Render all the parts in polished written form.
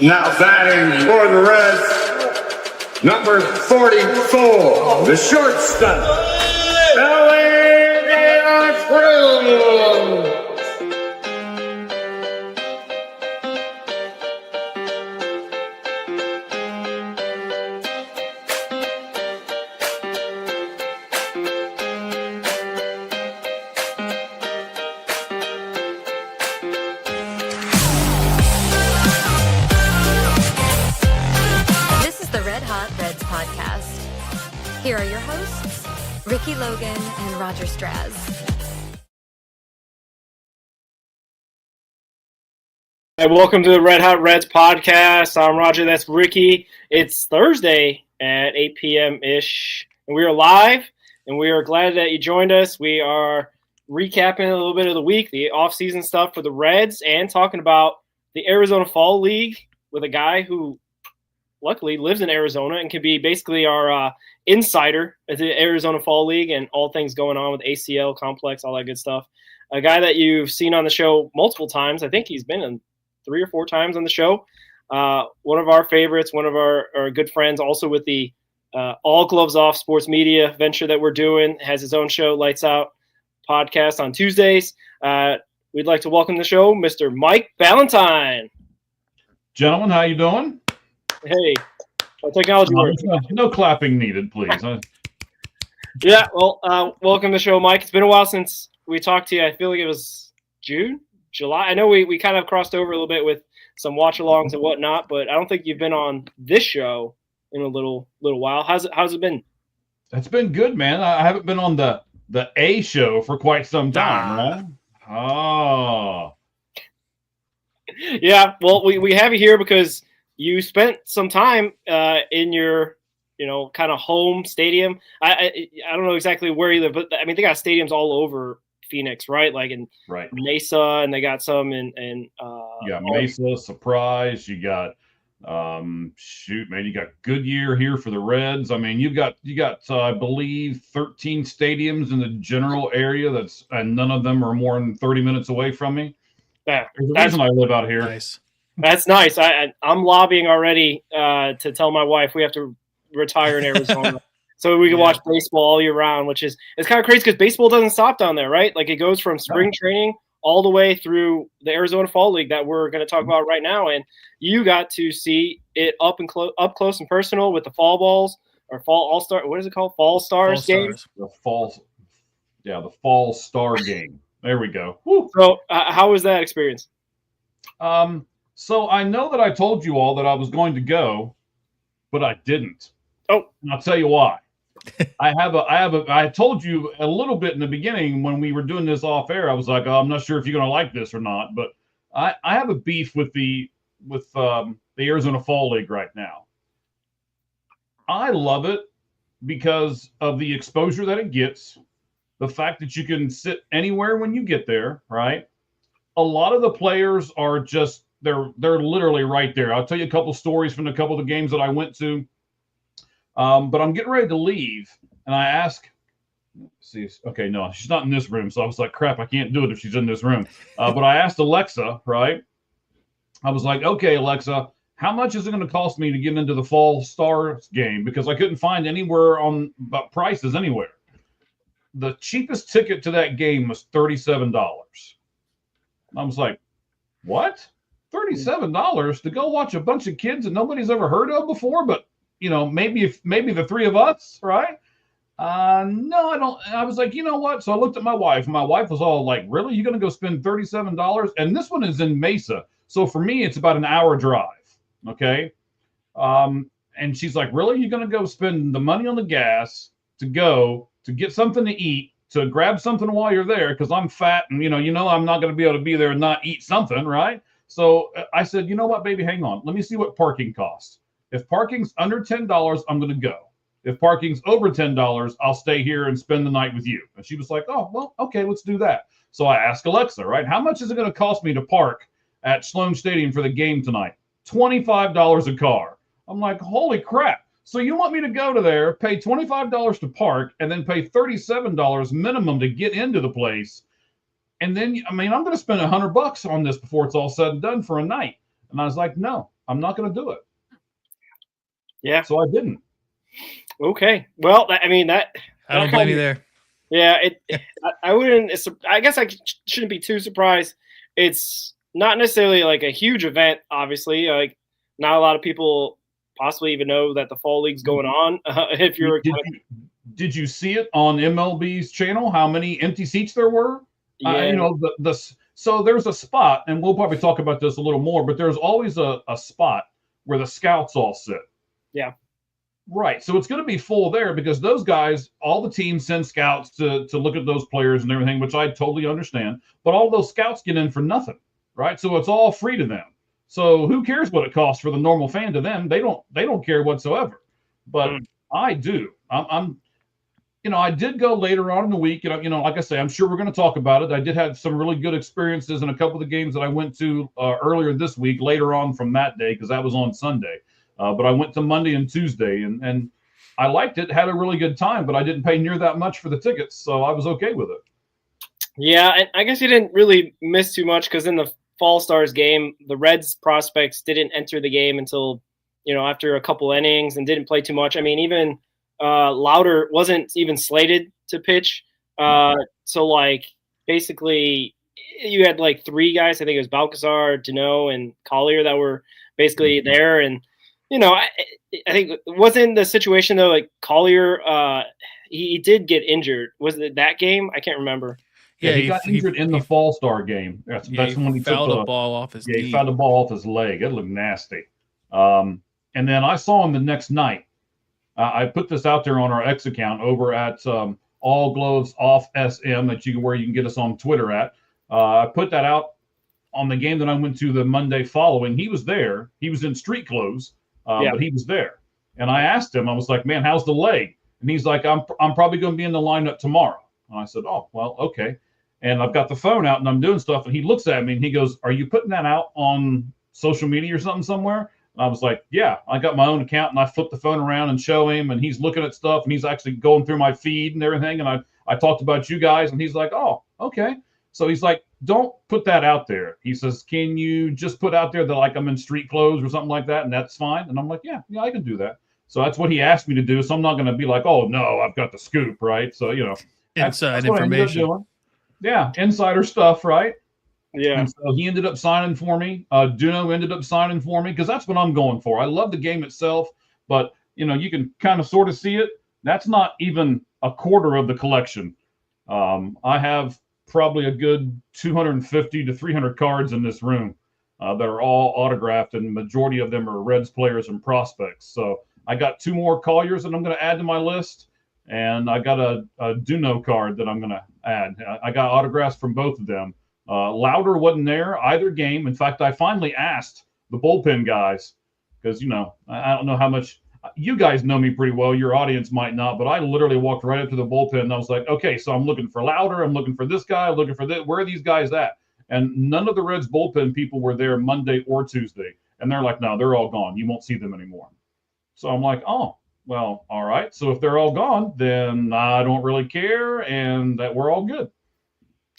Now batting for the Reds, number 44, the shortstop, Ballentine. Here are your hosts, Ricky Logan and Roger Straz. Hey, welcome to the Red Hot Reds podcast. I'm Roger, that's Ricky. It's Thursday at 8 p.m.-ish, and we are live, and we are glad that you joined us. We are recapping a little bit of the week, the offseason stuff for the Reds, and talking about the Arizona Fall League with a guy who luckily lives in Arizona and can be basically our insider at the Arizona Fall League and all things going on with ACL complex, all that good stuff. A guy that you've seen on the show multiple times. I think he's been in 3 or 4 times on the show. One of our favorites, one of our good friends, also with the All Gloves Off sports media venture that we're doing, has his own show, Lights Out podcast on Tuesdays. We'd like to welcome to the show Mr. Mike Ballentine. Gentlemen, how you doing? Hey, technology works. No clapping needed, please. Yeah, well, welcome to the show, Mike. It's been a while since we talked to you. I feel like it was June, July. I know we kind of crossed over a little bit with some watch-alongs and whatnot, but I don't think you've been on this show in a little while. How's it been? It's been good, man. I haven't been on the A show for quite some time, right? Oh. Yeah, well, we have you here because you spent some time in your, kind of home stadium. I don't know exactly where you live, but I mean, they got stadiums all over Phoenix, right? Like in Mesa, and they got some in Mesa, Surprise. You got you got Goodyear here for the Reds. I mean, you got I believe 13 stadiums in the general area and none of them are more than 30 minutes away from me. Yeah, there's a reason I live out here. Nice. That's nice. I'm lobbying already to tell my wife we have to retire in Arizona so we can watch baseball all year round, it's kind of crazy because baseball doesn't stop down there, right? Like it goes from spring training all the way through the Arizona Fall League that we're going to talk about right now. And you got to see it up close and personal with the fall balls or fall all-star. What is it called? Fall Stars game? The Fall Star game. There we go. Woo. So how was that experience? So I know that I told you all that I was going to go, but I didn't. Oh, and I'll tell you why. I told you a little bit in the beginning when we were doing this off air. I was like, I'm not sure if you're going to like this or not, but I have a beef with the Arizona Fall League right now. I love it because of the exposure that it gets, the fact that you can sit anywhere when you get there, right? A lot of the players are just they're literally right there. I'll tell you a couple stories from a couple of the games that I went to. But I'm getting ready to leave, and I ask, okay, no, she's not in this room. So I was like, crap, I can't do it if she's in this room. But I asked Alexa, right? I was like, okay, Alexa, how much is it going to cost me to get into the Fall Stars game? Because I couldn't find anywhere on prices anywhere. The cheapest ticket to that game was $37. I was like, what? $37 to go watch a bunch of kids that nobody's ever heard of before, but maybe the 3 of us, right? No, I don't. I was like, you know what? So I looked at my wife. My wife was all like, really? You're going to go spend $37? And this one is in Mesa. So for me, it's about an hour drive. Okay. And she's like, really? You're going to go spend the money on the gas to go to get something to eat, to grab something while you're there? Because I'm fat and, I'm not going to be able to be there and not eat something, right? So I said, you know what, baby, hang on. Let me see what parking costs. If parking's under $10, I'm going to go. If parking's over $10, I'll stay here and spend the night with you. And she was like, oh, well, okay, let's do that. So I asked Alexa, right, how much is it going to cost me to park at Sloan Stadium for the game tonight? $25 a car. I'm like, holy crap. So you want me to go to there, pay $25 to park, and then pay $37 minimum to get into the place? And then, I'm going to spend $100 on this before it's all said and done for a night. And I was like, no, I'm not going to do it. Yeah. So I didn't. Okay. Well, I mean that. I don't blame you there. Yeah. I wouldn't. I guess I shouldn't be too surprised. It's not necessarily like a huge event. Obviously, like not a lot of people possibly even know that the fall league's going on. If you're did you see it on MLB's channel? How many empty seats there were? Yeah. You know, so there's a spot, and we'll probably talk about this a little more, but there's always a spot where the scouts all sit. Yeah. Right. So it's going to be full there because those guys, all the teams send scouts to look at those players and everything, which I totally understand. But all those scouts get in for nothing, right? So it's all free to them. So who cares what it costs for the normal fan? To them, they don't care whatsoever. But I do. I did go later on in the week, and like I say, I'm sure we're going to talk about it. I did have some really good experiences in a couple of the games that I went to earlier this week, later on from that day, because that was on Sunday. But I went to Monday and Tuesday, and I liked it, had a really good time, but I didn't pay near that much for the tickets, so I was okay with it. Yeah, and I guess you didn't really miss too much because in the Fall Stars game, the Reds prospects didn't enter the game until, after a couple innings and didn't play too much. I mean, even Lauder wasn't even slated to pitch. So, like, basically you had, like, three guys. I think it was Balcazar, Deneau, and Collier that were basically there. And, I think it wasn't the situation, though, like, Collier, he did get injured. Was it that game? I can't remember. Yeah, he got injured in the Fall Star game. That's when he fouled the ball off his knee. He fouled the ball off his leg. It looked nasty. And then I saw him the next night. I put this out there on our X account over at All Gloves Off SM where you can get us on Twitter at. I put that out on the game that I went to the Monday following. He was there. He was in street clothes, but he was there. And I asked him, I was like, man, how's the leg? And he's like, I'm probably going to be in the lineup tomorrow. And I said, oh, well, okay. And I've got the phone out and I'm doing stuff. And he looks at me and he goes, are you putting that out on social media or something somewhere? And I was like, yeah, I got my own account and I flip the phone around and show him. And he's looking at stuff and he's actually going through my feed and everything. And I talked about you guys and he's like, oh, okay. So he's like, don't put that out there. He says, can you just put out there that like I'm in street clothes or something like that? And that's fine. And I'm like, yeah, I can do that. So that's what he asked me to do. So I'm not going to be like, oh, no, I've got the scoop, right? So, inside information. Yeah, insider stuff, right? Yeah. And so he ended up signing for me. Duno ended up signing for me because that's what I'm going for. I love the game itself, but, you can kind of sort of see it. That's not even a quarter of the collection. I have probably a good 250 to 300 cards in this room that are all autographed, and the majority of them are Reds players and prospects. So I got 2 more Colliers that I'm going to add to my list. And I got a Duno card that I'm going to add. I got autographs from both of them. Lauder wasn't there either game. In fact, I finally asked the bullpen guys because, I don't know how much you guys know me pretty well. Your audience might not, but I literally walked right up to the bullpen and I was like, okay, so I'm looking for Lauder. I'm looking for this guy. I'm looking for this. Where are these guys at? And none of the Reds bullpen people were there Monday or Tuesday. And they're like, no, they're all gone. You won't see them anymore. So I'm like, oh. Well, all right. So if they're all gone, then I don't really care, and that we're all good.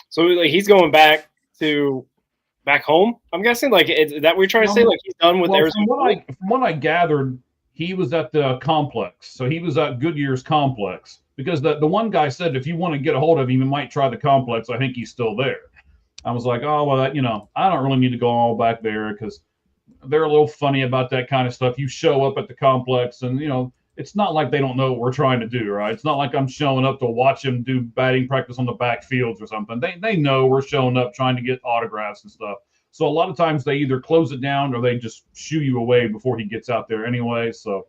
So like he's going back home. I'm guessing is that what you're trying to say? Like he's done with Arizona. From what I gathered, he was at the complex. So he was at Goodyear's complex because the one guy said if you want to get a hold of him, you might try the complex. I think he's still there. I was like, oh well, I don't really need to go all back there because they're a little funny about that kind of stuff. You show up at the complex, and it's not like they don't know what we're trying to do, right? It's not like I'm showing up to watch them do batting practice on the back fields or something. They know we're showing up trying to get autographs and stuff. So a lot of times they either close it down or they just shoo you away before he gets out there anyway. So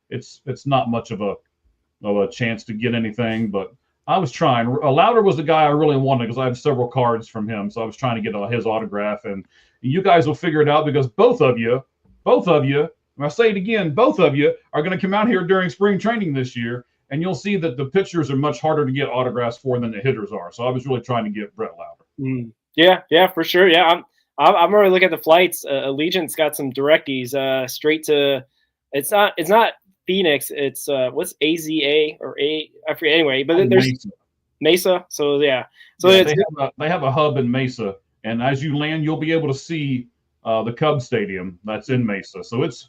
it's not much of a chance to get anything. But I was trying. Lauder was the guy I really wanted because I have several cards from him. So I was trying to get his autograph. And you guys will figure it out because both of you, and I say it again, both of you are going to come out here during spring training this year, and you'll see that the pitchers are much harder to get autographs for than the hitters are. So I was really trying to get Brett Lauder. Yeah, for sure. Yeah, I'm already looking at the flights. Allegiant's got some directies straight to. It's not Phoenix. It's what's AZA or A? I forget. Anyway, but then there's Mesa. So yeah. So they have a hub in Mesa, and as you land, you'll be able to see the Cubs Stadium that's in Mesa. So it's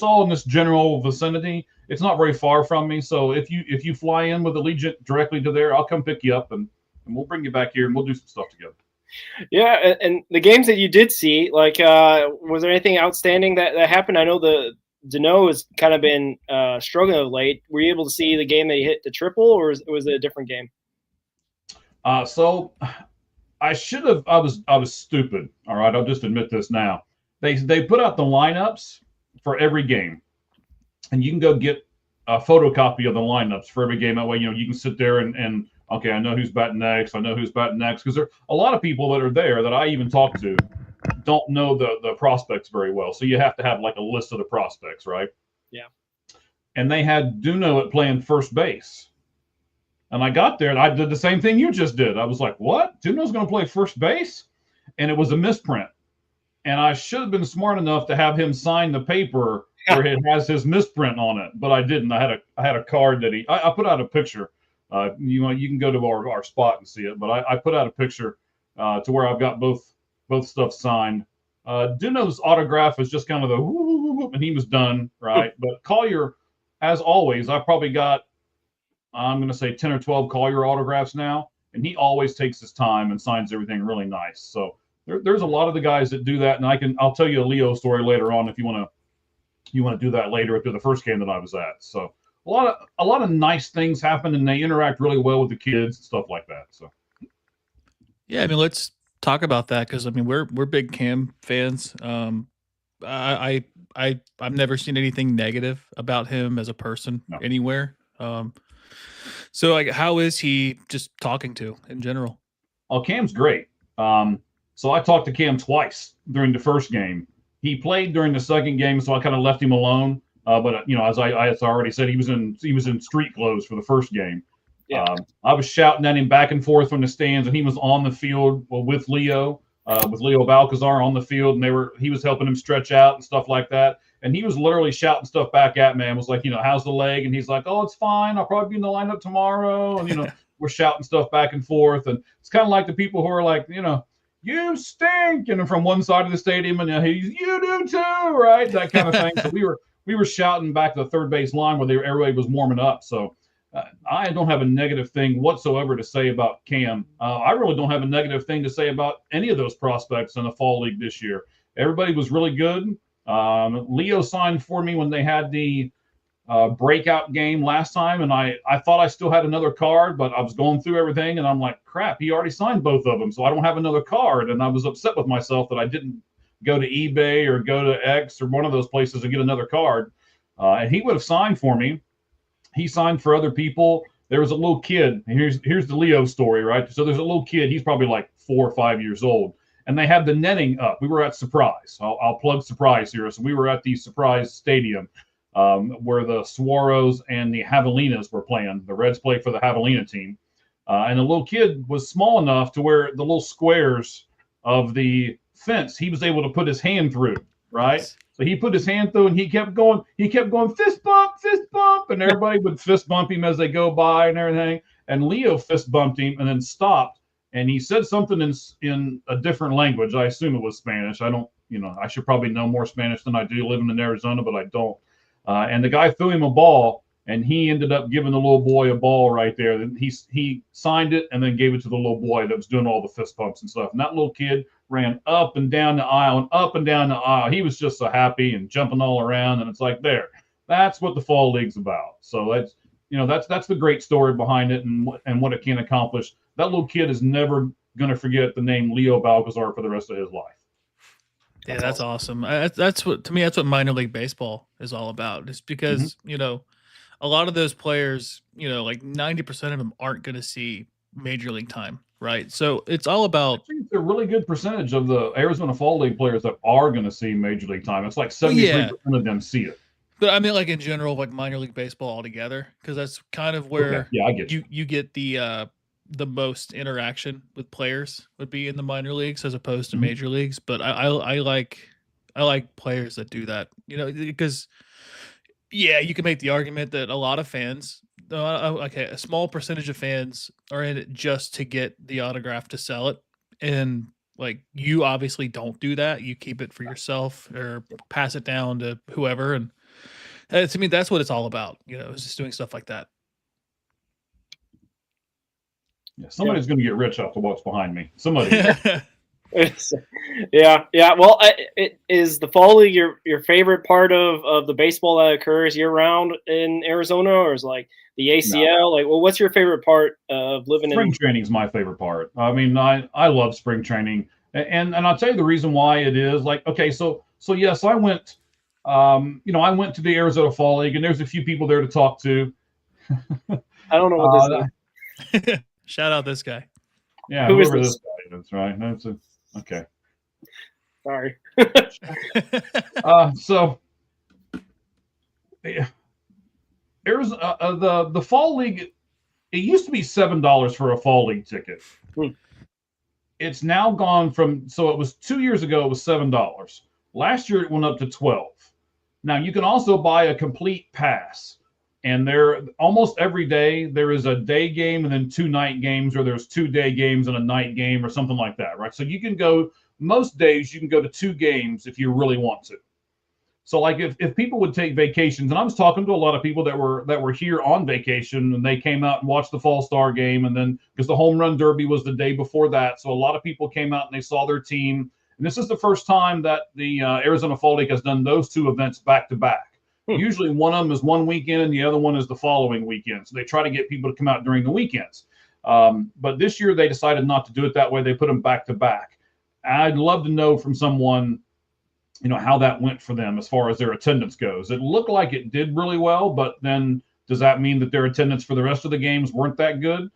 all in this general vicinity. It's not very far from me. So if you fly in with Allegiant directly to there, I'll come pick you up and we'll bring you back here and we'll do some stuff together. Yeah, and the games that you did see, like, was there anything outstanding that happened? I know the Dano has kind of been struggling of late. Were you able to see the game that he hit the triple, or was it a different game? So I should have. I was stupid. All right, I'll just admit this now. They put out the lineups for every game, and you can go get a photocopy of the lineups for every game. That way, you can sit there and okay, I know who's batting next. I know who's batting next, because there are a lot of people that are there that I even talk to don't know the prospects very well. So you have to have like a list of the prospects, right? Yeah. And they had Duno at playing first base. And I got there and I did the same thing you just did. I was like, what? Duno's going to play first base? And it was a misprint. And I should have been smart enough to have him sign the paper where it has his misprint on it, but I didn't. I had a card that I put out a picture. You can go to our spot and see it, but I put out a picture to where I've got both stuff signed. Duno's autograph is just kind of the whoop, and he was done, right? But Collier, as always, I probably got, I'm going to say 10 or 12 Collier autographs now, and he always takes his time and signs everything really nice. So there's a lot of the guys that do that, and I'll tell you a Leo story later on if you want to do that later after the first game that I was at. So a lot of nice things happen, and they interact really well with the kids and stuff like that. So yeah, I mean, let's talk about that, because I mean we're big Cam fans. I've never seen anything negative about him as a person anywhere. So like, how is he just talking to in general? Oh, Cam's great. So I talked to Cam twice during the first game. He played during the second game, so I kind of left him alone. But as I already said, he was in street clothes for the first game. Yeah. I was shouting at him back and forth from the stands, and he was on the field with Leo Balcazar on the field, and he was helping him stretch out and stuff like that. And he was literally shouting stuff back at me. I was like, how's the leg? And he's like, oh, it's fine. I'll probably be in the lineup tomorrow. And we're shouting stuff back and forth, and it's kind of like the people who are like, you stink, from one side of the stadium, and you do too, right? That kind of thing. So we were shouting back to the third base line where everybody was warming up. So I don't have a negative thing whatsoever to say about Cam. I really don't have a negative thing to say about any of those prospects in the fall league this year. Everybody was really good. Leo signed for me when they had the breakout game last time, and I thought I still had another card, but I was going through everything, and I'm like, crap, he already signed both of them, so I don't have another card. And I was upset with myself that I didn't go to eBay or go to X or one of those places to get another card. And he would have signed for me. He signed for other people. There was a little kid, and here's the Leo story, right? So there's a little kid, he's probably like 4 or 5 years old, and they had the netting up. We were at Surprise. I'll plug Surprise here. So we were at the Surprise Stadium where the Saguaros and the Javelinas were playing. The Reds play for the Javelina team. And the little kid was small enough to where the little squares of the fence, he was able to put his hand through, right? So he put his hand through, and he kept going, fist bump, and everybody would fist bump him as they go by and everything. And Leo fist bumped him and then stopped, and he said something in a different language. I assume it was Spanish. I don't, I should probably know more Spanish than I do living in Arizona, but I don't. And the guy threw him a ball, and he ended up giving the little boy a ball right there. He signed it and then gave it to the little boy that was doing all the fist bumps and stuff. And that little kid ran up and down the aisle and up and down the aisle. He was just so happy and jumping all around. And it's like, that's what the fall league's about. So that's the great story behind it and what it can accomplish. That little kid is never going to forget the name Leo Balcazar for the rest of his life. Yeah, that's awesome. That's what minor league baseball is all about. It's because, a lot of those players, like 90% of them aren't going to see major league time, right? So it's all about. I think it's a really good percentage of the Arizona Fall League players that are going to see major league time. It's like 73% of them see it. But I mean, like in general, like minor league baseball altogether, because that's kind of where I get you get the most interaction with players would be in the minor leagues as opposed to major leagues. But I like players that do that, because you can make the argument that a lot of fans, a small percentage of fans are in it just to get the autograph to sell it. And Like, you obviously don't do that. You keep it for yourself or pass it down to whoever. And to me, that's what it's all about. It's just doing stuff like that. Yeah, somebody's going to get rich off the what's behind me. Somebody. Yeah. Well, is the fall league your favorite part of the baseball that occurs year round in Arizona, or is like the ACL? No. Like, well, what's your favorite part of living Spring in? training is my favorite part. I mean, I love spring training, and I'll tell you the reason why it is. Like, okay, so yes, I went. I went to the Arizona Fall League, and there's a few people there to talk to. I don't know what this is. Shout out this guy. Yeah, Who is whoever this? this guy is, right? That's okay. Sorry. So there's the fall league. It used to be $7 for a fall league ticket. It's now gone from, so it was 2 years ago, it was $7. Last year it went up to 12. Now you can also buy a complete pass, and there almost every day there is a day game and then 2 night games, or there's 2 day games and a night game or something like that, right? So you can go, most days you can go to 2 games if you really want to. So like if people would take vacations, and I was talking to a lot of people that were here on vacation, and they came out and watched the Fall Star game, and then because the Home Run Derby was the day before that, so a lot of people came out and they saw their team. And this is the first time that the Arizona Fall League has done those 2 events back to back. Usually one of them is one weekend and the other one is the following weekend. So they try to get people to come out during the weekends. But this year they decided not to do it that way. They put them back to back. I'd love to know from someone, how that went for them as far as their attendance goes. It looked like it did really well, but then does that mean that their attendance for the rest of the games weren't that good?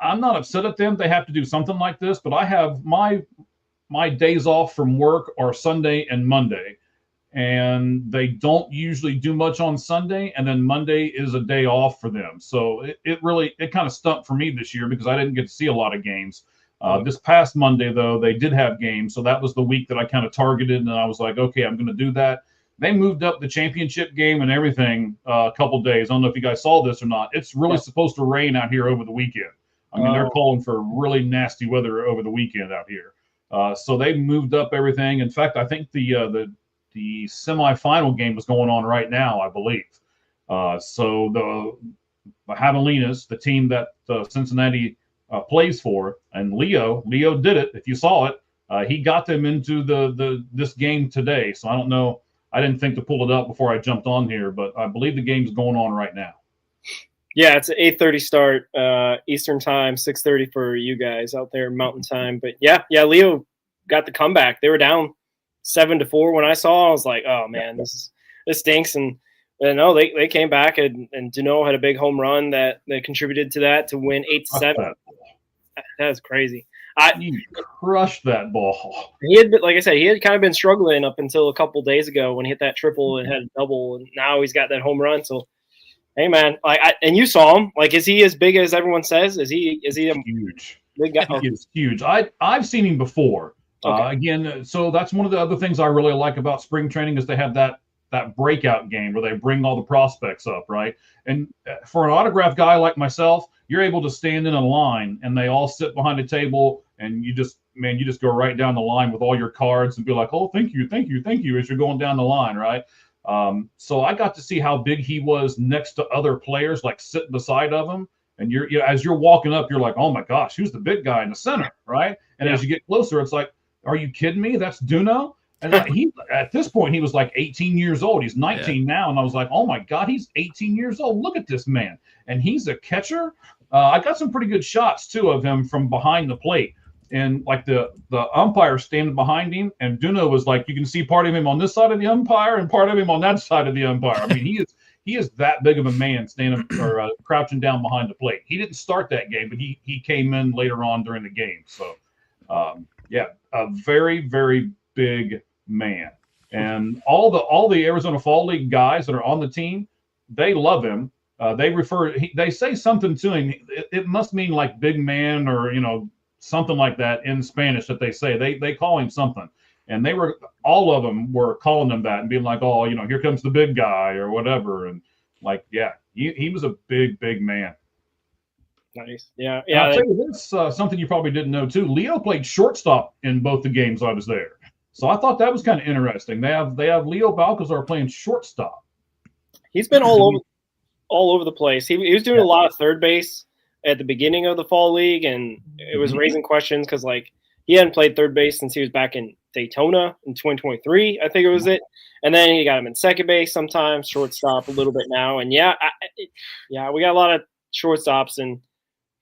I'm not upset at them. They have to do something like this, but I have my days off from work are Sunday and Monday, and they don't usually do much on Sunday, and then Monday is a day off for them. So it kind of stumped for me this year because I didn't get to see a lot of games. This past Monday, though, they did have games, so that was the week that I kind of targeted, and I was like, okay, I'm going to do that. They moved up the championship game and everything a couple days. I don't know if you guys saw this or not. It's really supposed to rain out here over the weekend. I mean, they're calling for really nasty weather over the weekend out here. So they moved up everything. In fact, I think the semifinal game is going on right now, I believe. So the Javelinas, the team that Cincinnati plays for, and Leo did it. If you saw it, he got them into this game today. So I don't know. I didn't think to pull it up before I jumped on here, but I believe the game's going on right now. Yeah, it's an 8:30 start Eastern time, 6:30 for you guys out there Mountain time. But yeah, Leo got the comeback. They were down 7-4 when I saw. I was like, oh man, this stinks. And no, they came back, and Duno had a big home run that contributed to that to win 8-7. That's crazy. He crushed that ball. He had, like I said, he had kind of been struggling up until a couple days ago when he hit that triple and had a double, and now he's got that home run. So, hey man, and you saw him. Like, is he as big as everyone says? Is he huge? Big guy? He is huge. I've seen him before. Okay. Again, so that's one of the other things I really like about spring training is they have that breakout game where they bring all the prospects up, right? And for an autograph guy like myself, you're able to stand in a line and they all sit behind a table, and you just go right down the line with all your cards and be like, oh, thank you, as you're going down the line, right? So I got to see how big he was next to other players, like sitting beside of him. And as you're walking up, you're like, oh my gosh, who's the big guy in the center, right? And as you get closer, it's like, are you kidding me? That's Duno. And he, at this point, he was like 18 years old. He's 19 now. And I was like, oh my God, he's 18 years old. Look at this man. And he's a catcher. I got some pretty good shots too of him from behind the plate. And like the umpire standing behind him, and Duno was like, you can see part of him on this side of the umpire and part of him on that side of the umpire. I mean, he is that big of a man standing or crouching down behind the plate. He didn't start that game, but he came in later on during the game. So, a very, very big man. And all the Arizona Fall League guys that are on the team, they love him. They say something to him. It must mean like big man or something like that in Spanish that they say. They call him something. And all of them were calling him that and being like, oh, here comes the big guy or whatever. And like, yeah, he was a big, big man. Nice. Yeah. And I'll tell you this, something you probably didn't know too. Leo played shortstop in both the games I was there, so I thought that was kind of interesting. They have Leo Balcazar playing shortstop. He's been all over the place. He was doing a lot of third base at the beginning of the fall league, and it was raising questions because like he hadn't played third base since he was back in Daytona in 2023, I think it was it. And then he got him in second base sometimes, shortstop a little bit now. And we got a lot of shortstops, and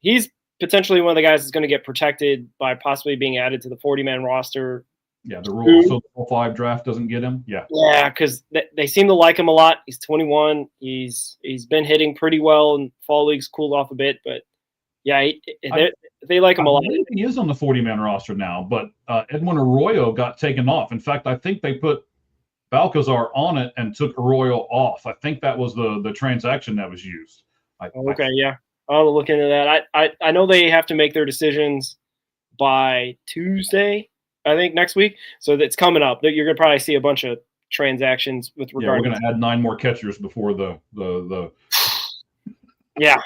he's potentially one of the guys that's going to get protected by possibly being added to the 40-man roster. Yeah, the rule so the Rule 5 draft doesn't get him. Yeah, because they seem to like him a lot. He's 21. He's been hitting pretty well, and fall league's cooled off a bit. But yeah, they like him a lot. He is on the 40-man roster now, but Edwin Arroyo got taken off. In fact, I think they put Balcazar on it and took Arroyo off. I think that was the transaction that was used. Yeah. I'll look into that. I know they have to make their decisions by Tuesday, I think, next week. So it's coming up. You're going to probably see a bunch of transactions with regard. Yeah, we're going to add 9 more catchers before the. Yeah,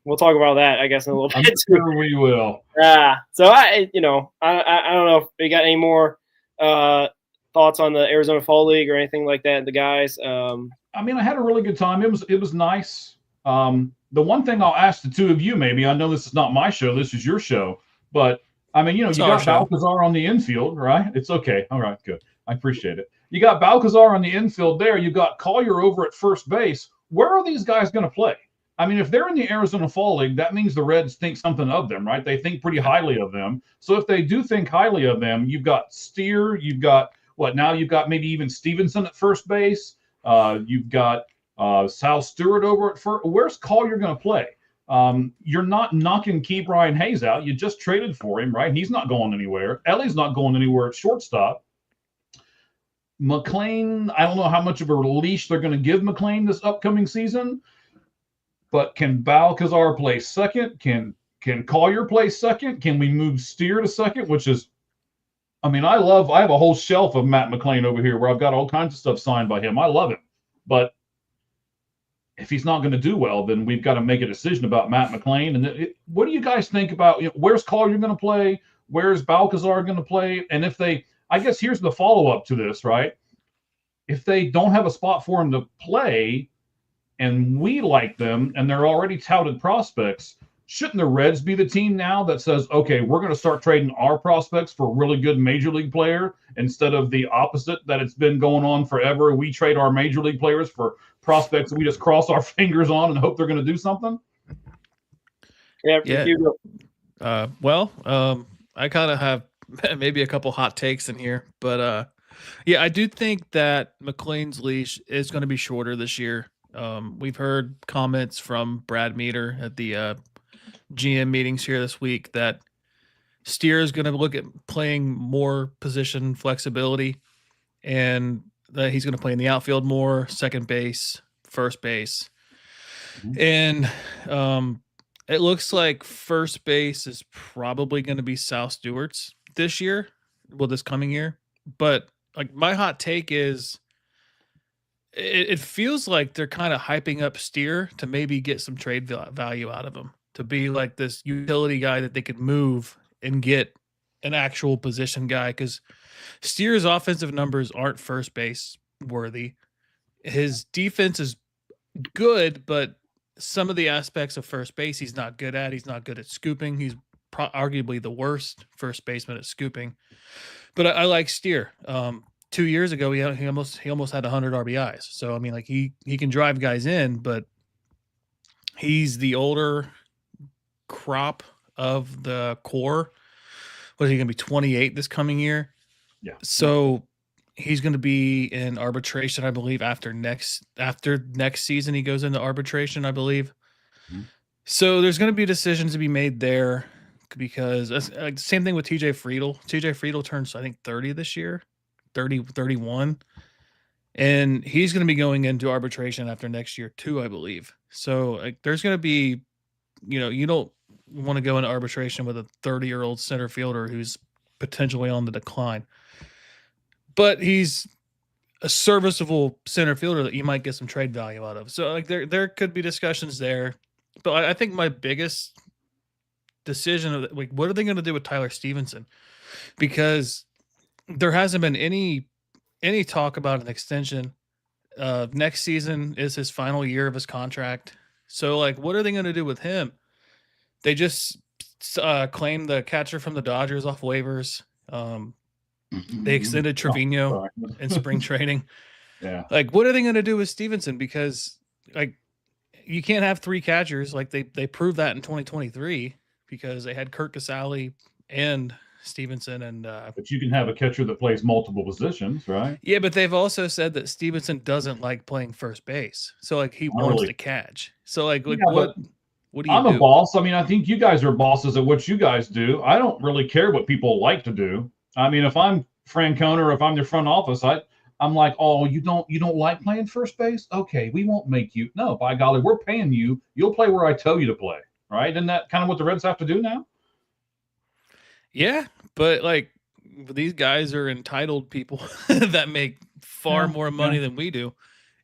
we'll talk about that, I guess, in a little bit. I'm sure we will. Yeah. So I don't know if you got any more thoughts on the Arizona Fall League or anything like that. The guys. I mean, I had a really good time. It was nice. The one thing I'll ask the two of you, maybe, I know this is not my show, this is your show, but I mean, you got Balcazar on the infield, right? It's okay. All right, good. I appreciate it. You got Balcazar on the infield there. You got Collier over at first base. Where are these guys going to play? I mean, if they're in the Arizona Fall League, that means the Reds think something of them, right? They think pretty highly of them. So if they do think highly of them, you've got Steer, you've got maybe even Stevenson at first base. You've got Sal Stewart over at first. Where's Collier going to play? You're not knocking Key Brian Hayes out. You just traded for him, right? He's not going anywhere. Ellie's not going anywhere at shortstop. McLean, I don't know how much of a leash they're going to give McLean this upcoming season, but can Balcazar play second? Can Collier play second? Can we move Steer to second? Which is, I mean, I have a whole shelf of Matt McLean over here where I've got all kinds of stuff signed by him. I love him, but if he's not going to do well, then we've got to make a decision about Matt McLean. And what do you guys think about, where's Collier going to play? Where's Balcazar going to play? And I guess here's the follow-up to this, right? If they don't have a spot for him to play and we like them and they're already touted prospects, shouldn't the Reds be the team now that says, okay, we're going to start trading our prospects for a really good major league player instead of the opposite that it's been going on forever? We trade our major league players for prospects that we just cross our fingers on and hope they're going to do something. Yeah. I kind of have maybe a couple hot takes in here, but I do think that McLean's leash is going to be shorter this year. We've heard comments from Brad Meter at the GM meetings here this week that Steer is going to look at playing more position flexibility, and that he's going to play in the outfield more, second base, first base. And it looks like first base is probably going to be Sal Stewart's this coming year. But like my hot take is it feels like they're kind of hyping up Steer to maybe get some trade value out of him, to be like this utility guy that they could move and get an actual position guy, because Steer's offensive numbers aren't first base worthy. His defense is good, but some of the aspects of first base he's not good at. He's not good at scooping. He's arguably the worst first baseman at scooping. But I like Steer. 2 years ago, he almost had 100 RBIs. So I mean, like he can drive guys in, but he's the older crop of the core. What is he going to be, 28 this coming year? Yeah. So he's going to be in arbitration, I believe, after next season. He goes into arbitration, I believe. Mm-hmm. So there's going to be decisions to be made there, because same thing with TJ Friedl. TJ Friedl turns, I think, 30 this year, 31. And he's going to be going into arbitration after next year too, I believe. So like, there's going to be, you don't want to go into arbitration with a 30-year-old center fielder who's potentially on the decline. But he's a serviceable center fielder that you might get some trade value out of. So like there could be discussions there. But I think my biggest decision of like, what are they going to do with Tyler Stevenson? Because there hasn't been any talk about an extension. Next season is his final year of his contract. So, like, what are they going to do with him? They just claimed the catcher from the Dodgers off waivers. They extended Trevino in spring training. Yeah. Like, what are they going to do with Stevenson? Because, like, you can't have 3 catchers. Like, they proved that in 2023 because they had Kurt Casale and Stevenson. And but you can have a catcher that plays multiple positions, right? Yeah, but they've also said that Stevenson doesn't like playing first base. So, like, he wants to catch. So, like what do you do? I'm a boss. I mean, I think you guys are bosses at what you guys do. I don't really care what people like to do. I mean, if I'm Francona or if I'm the front office, I'm like, oh, you don't like playing first base? Okay, we won't make you. No, by golly, we're paying you. You'll play where I tell you to play, right? Isn't that kind of what the Reds have to do now? Yeah, but like these guys are entitled people that make far more money than we do.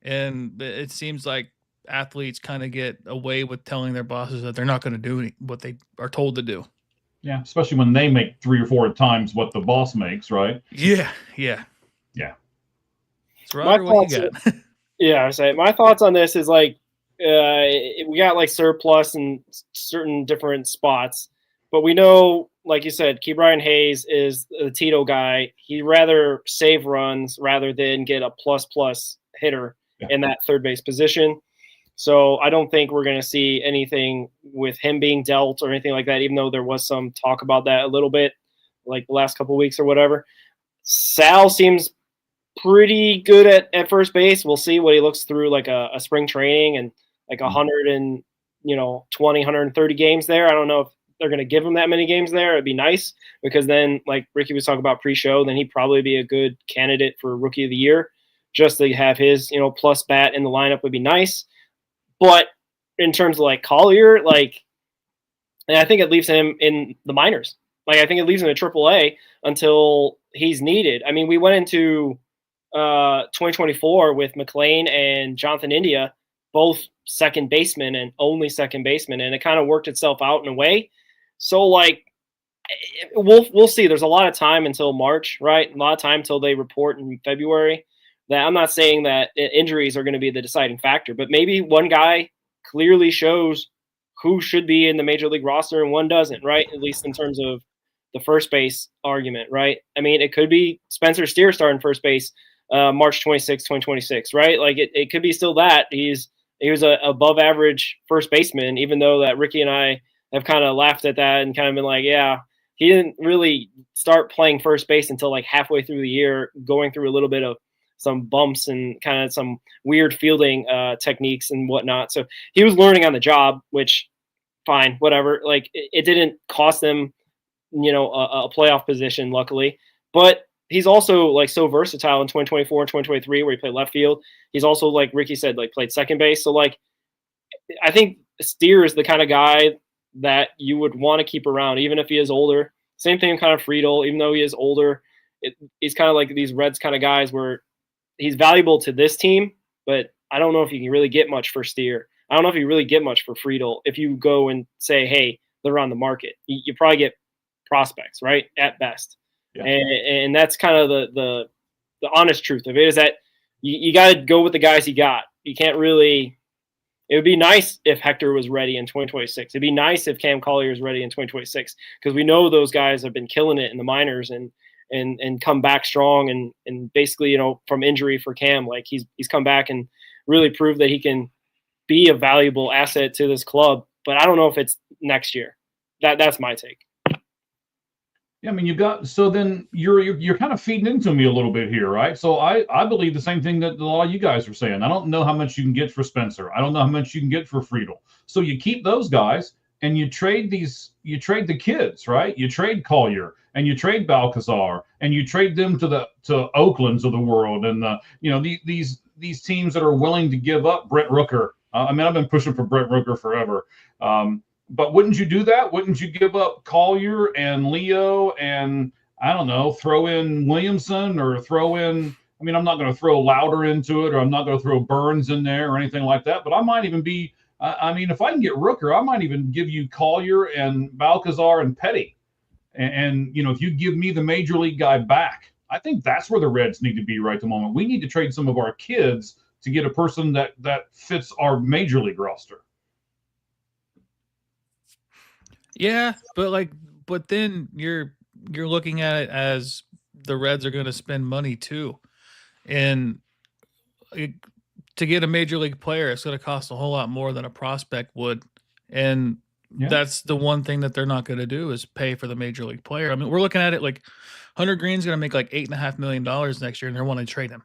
And it seems like athletes kind of get away with telling their bosses that they're not going to do what they are told to do. Yeah, especially when they make 3 or 4 times what the boss makes, right? Yeah. So Robert, what you got? Yeah, I my thoughts on this is like we got like surplus in certain different spots, but we know, like you said, Ke'Bryan Hayes is the Tito guy. He'd rather save runs rather than get a plus hitter in that third base position. So I don't think we're going to see anything with him being dealt or anything like that, even though there was some talk about that a little bit, like the last couple of weeks or whatever. Sal seems pretty good at first base. We'll see what he looks through like a spring training and like 120, 130 games there. I don't know if they're going to give him that many games there. It'd be nice because then, like Ricky was talking about pre-show, then he'd probably be a good candidate for Rookie of the Year. Just to have his, plus bat in the lineup would be nice. But in terms of like Collier, like, and I think it leaves him in the minors. Like, I think it leaves him at AAA until he's needed. I mean, we went into 2024 with McLean and Jonathan India, both second basemen and only second baseman, and it kind of worked itself out in a way. So, like, we'll see. There's a lot of time until March, right? A lot of time until they report in February. That I'm not saying that injuries are going to be the deciding factor, but maybe one guy clearly shows who should be in the major league roster and one doesn't, right? At least in terms of the first base argument, right? I mean, it could be Spencer Steer starting first base March 26, 2026, right? Like it could be still that. He was a above average first baseman, even though that Ricky and I have kind of laughed at that and kind of been like, yeah, he didn't really start playing first base until like halfway through the year, going through a little bit of some bumps and kind of some weird fielding techniques and whatnot. So he was learning on the job, which fine, whatever. Like it didn't cost them, a playoff position, luckily. But he's also like so versatile in 2024 and 2023 where he played left field. He's also, like Ricky said, like played second base. So like I think Steer is the kind of guy that you would want to keep around, even if he is older. Same thing kind of Friedel, even though he is older. He's kind of like these Reds kind of guys where he's valuable to this team, but I don't know if you can really get much for Steer. I don't know if you really get much for Friedel if you go and say, hey, they're on the market. You probably get prospects, right, at best. Yeah. And that's kind of the honest truth of it, is that you got to go with the guys you got. You can't really – it would be nice if Hector was ready in 2026. It'd be nice if Cam Collier is ready in 2026 because we know those guys have been killing it in the minors and come back strong and basically, from injury for Cam, like he's come back and really proved that he can be a valuable asset to this club. But I don't know if it's next year. That's my take. Yeah, I mean, so then you're kind of feeding into me a little bit here, right? So I believe the same thing that a lot of you guys are saying. I don't know how much you can get for Spencer. I don't know how much you can get for Friedel. So you keep those guys and you trade the kids, right? You trade Collier and you trade Balcazar and you trade them to Oaklands of the world and these teams that are willing to give up Brent Rooker. I mean, I've been pushing for Brent Rooker forever. But wouldn't you do that? Wouldn't you give up Collier and Leo and, I don't know, throw in Williamson or throw in – I'm not going to throw Lauder into it or I'm not going to throw Burns in there or anything like that. But I might even be I mean, if I can get Rooker, I might even give you Collier and Balcazar and Petty. And if you give me the major league guy back, I think that's where the Reds need to be right at the moment. We need to trade some of our kids to get a person that fits our major league roster. Yeah, but then you're looking at it as the Reds are going to spend money too, and to get a major league player, it's going to cost a whole lot more than a prospect would, and that's the one thing that they're not going to do is pay for the major league player. I mean, we're looking at it like Hunter Green's going to make like $8.5 million next year, and they're wanting to trade him.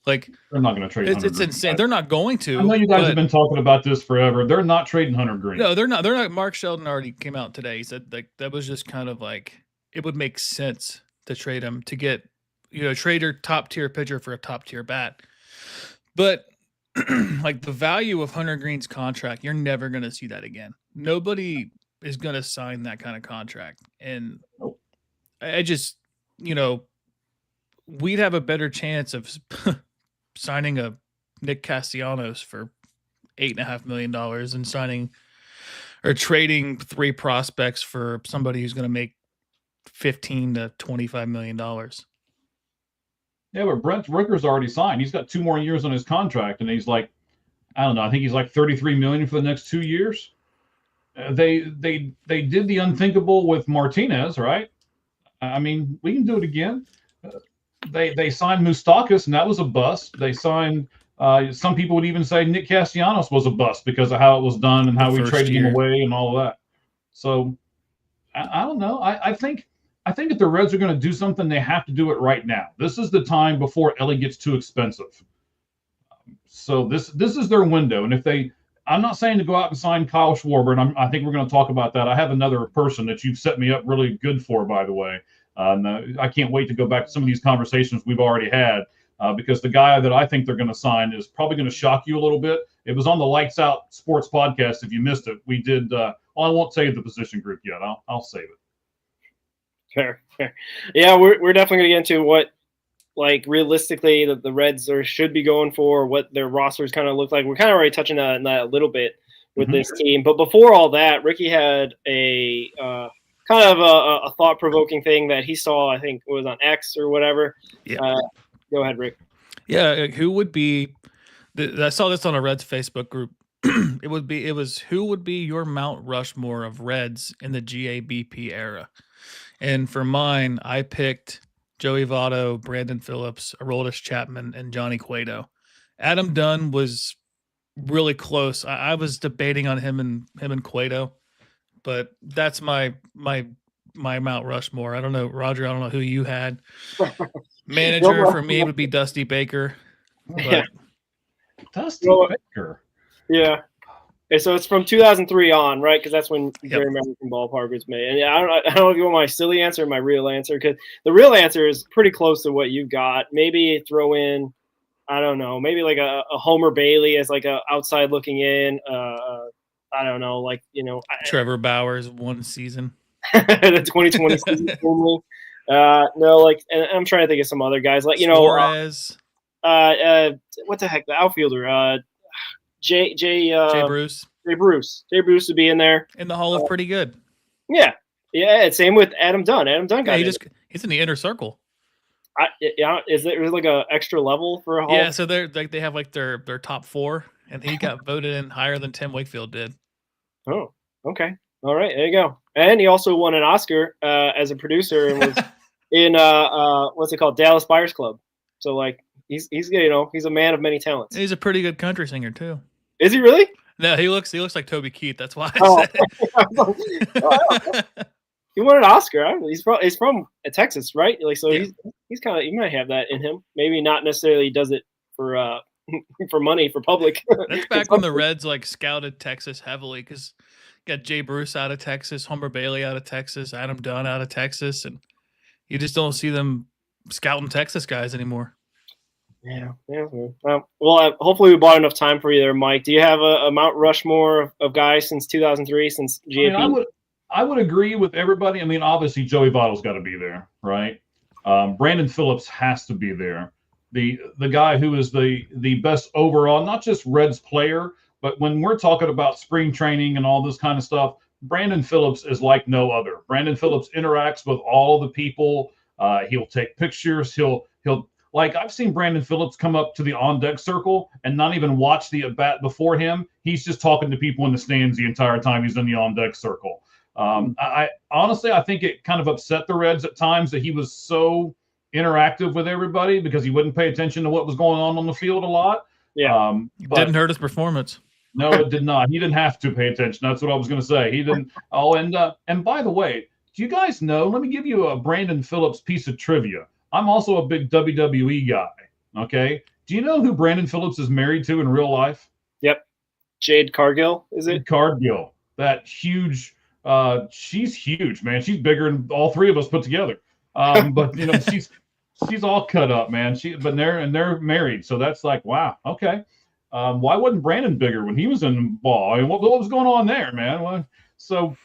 Like they're not going to trade. It's insane. They're not going to. I know you guys have been talking about this forever. They're not trading Hunter Green. No, they're not. They're not. Mark Sheldon already came out today. He said like that was just kind of like it would make sense to trade him to get trade your top tier pitcher for a top tier bat. But like the value of Hunter Green's contract, you're never going to see that again. Nobody is going to sign that kind of contract. And I just, we'd have a better chance of signing a Nick Castellanos for $8.5 million and signing or trading 3 prospects for somebody who's going to make $15 to $25 million. Yeah, but Brent Rooker's already signed. He's got 2 more years on his contract, and he's like, I don't know. I think he's like $33 million for the next 2 years. They did the unthinkable with Martinez, right? I mean, we can do it again. They signed Moustakas, and that was a bust. They signed. Some people would even say Nick Castellanos was a bust because of how it was done and how we traded him away and all of that. So I don't know. I think if the Reds are going to do something, they have to do it right now. This is the time before Ellie gets too expensive. So this is their window. And if I'm not saying to go out and sign Kyle Schwarber, and I think we're going to talk about that. I have another person that you've set me up really good for, by the way. I can't wait to go back to some of these conversations we've already had because the guy that I think they're going to sign is probably going to shock you a little bit. It was on the Lights Out Sports podcast. If you missed it, we did. I won't say the position group yet. I'll save it. Fair. Yeah, we're definitely going to get into what, like, realistically the Reds should be going for, what their rosters kind of look like. We're kind of already touching on that a little bit with this team. But before all that, Ricky had a kind of a thought-provoking thing that he saw, I think it was on X or whatever. Yeah. Go ahead, Rick. Yeah, who would be – I saw this on a Reds Facebook group. It was who would be your Mount Rushmore of Reds in the GABP era? And for mine, I picked Joey Votto, Brandon Phillips, Aroldis Chapman, and Johnny Cueto. Adam Dunn was really close. I was debating on him and Cueto, but that's my Mount Rushmore. I don't know, Roger. I don't know who you had. Manager for me would be Dusty Baker. Yeah. Dusty Baker. Yeah. Okay, so it's from 2003 on, right? Because that's when Jerry American Ballpark was made. And I don't know if you want my silly answer or my real answer, because the real answer is pretty close to what you've got. Maybe throw in, I don't know, maybe like a Homer Bailey as like a outside looking in. I don't know, like, Trevor Bauer's one season. The 2020 season only. No, like, and I'm trying to think of some other guys, like, Suarez. What the heck, the outfielder, Jay Bruce. Jay Bruce would be in there. In the Hall of Pretty Good. Yeah. Yeah. Same with Adam Dunn. Adam Dunn got he's in the inner circle. Is there like a extra level for a Hall? Yeah, so they have like their top 4, and he got voted in higher than Tim Wakefield did. Oh, okay. All right, there you go. And he also won an Oscar as a producer and was in what's it called, Dallas Buyers Club. So like he's a man of many talents. He's a pretty good country singer too. Is he really? No, he looks like Toby Keith. That's why I said it. He won an Oscar. He's from Texas, right? Like, so he's kind of, he might have that in him. Maybe not necessarily does it for for money, for public. That's back when the Reds like scouted Texas heavily, because you got Jay Bruce out of Texas, Homer Bailey out of Texas, Adam Dunn out of Texas, and you just don't see them scouting Texas guys anymore. Yeah. Well, hopefully we bought enough time for you there, Mike. Do you have a Mount Rushmore of guys since 2003, since GAP? I would agree with everybody. I mean, obviously Joey Votto's got to be there, right? Brandon Phillips has to be there. The guy who is the best overall, not just Reds player, But when we're talking about spring training and all this kind of stuff, Brandon Phillips is like no other. Brandon Phillips interacts with all the people. He'll take pictures. He'll like I've seen Brandon Phillips come up to the on deck circle and not even watch the at bat before him. He's just talking to people in the stands the entire time he's in the on deck circle. I honestly, I think it kind of upset the Reds at times that he was so interactive with everybody because he wouldn't pay attention to what was going on the field a lot. Yeah, but Didn't hurt his performance. no, it did not. He didn't have to pay attention. That's what I was going to say. He didn't. Oh, and by the way, do you guys know? Let me give you a Brandon Phillips piece of trivia. I'm also a big WWE guy. Okay. Do you know who Brandon Phillips is married to in real life? Yep. Jade Cargill, is it? Cargill. That huge. She's huge, man. She's bigger than all three of us put together. But you know, she's all cut up, man. But they're married, so that's like, wow, okay. Why wasn't Brandon bigger when he was in ball? I mean, what was going on there, man? Well, so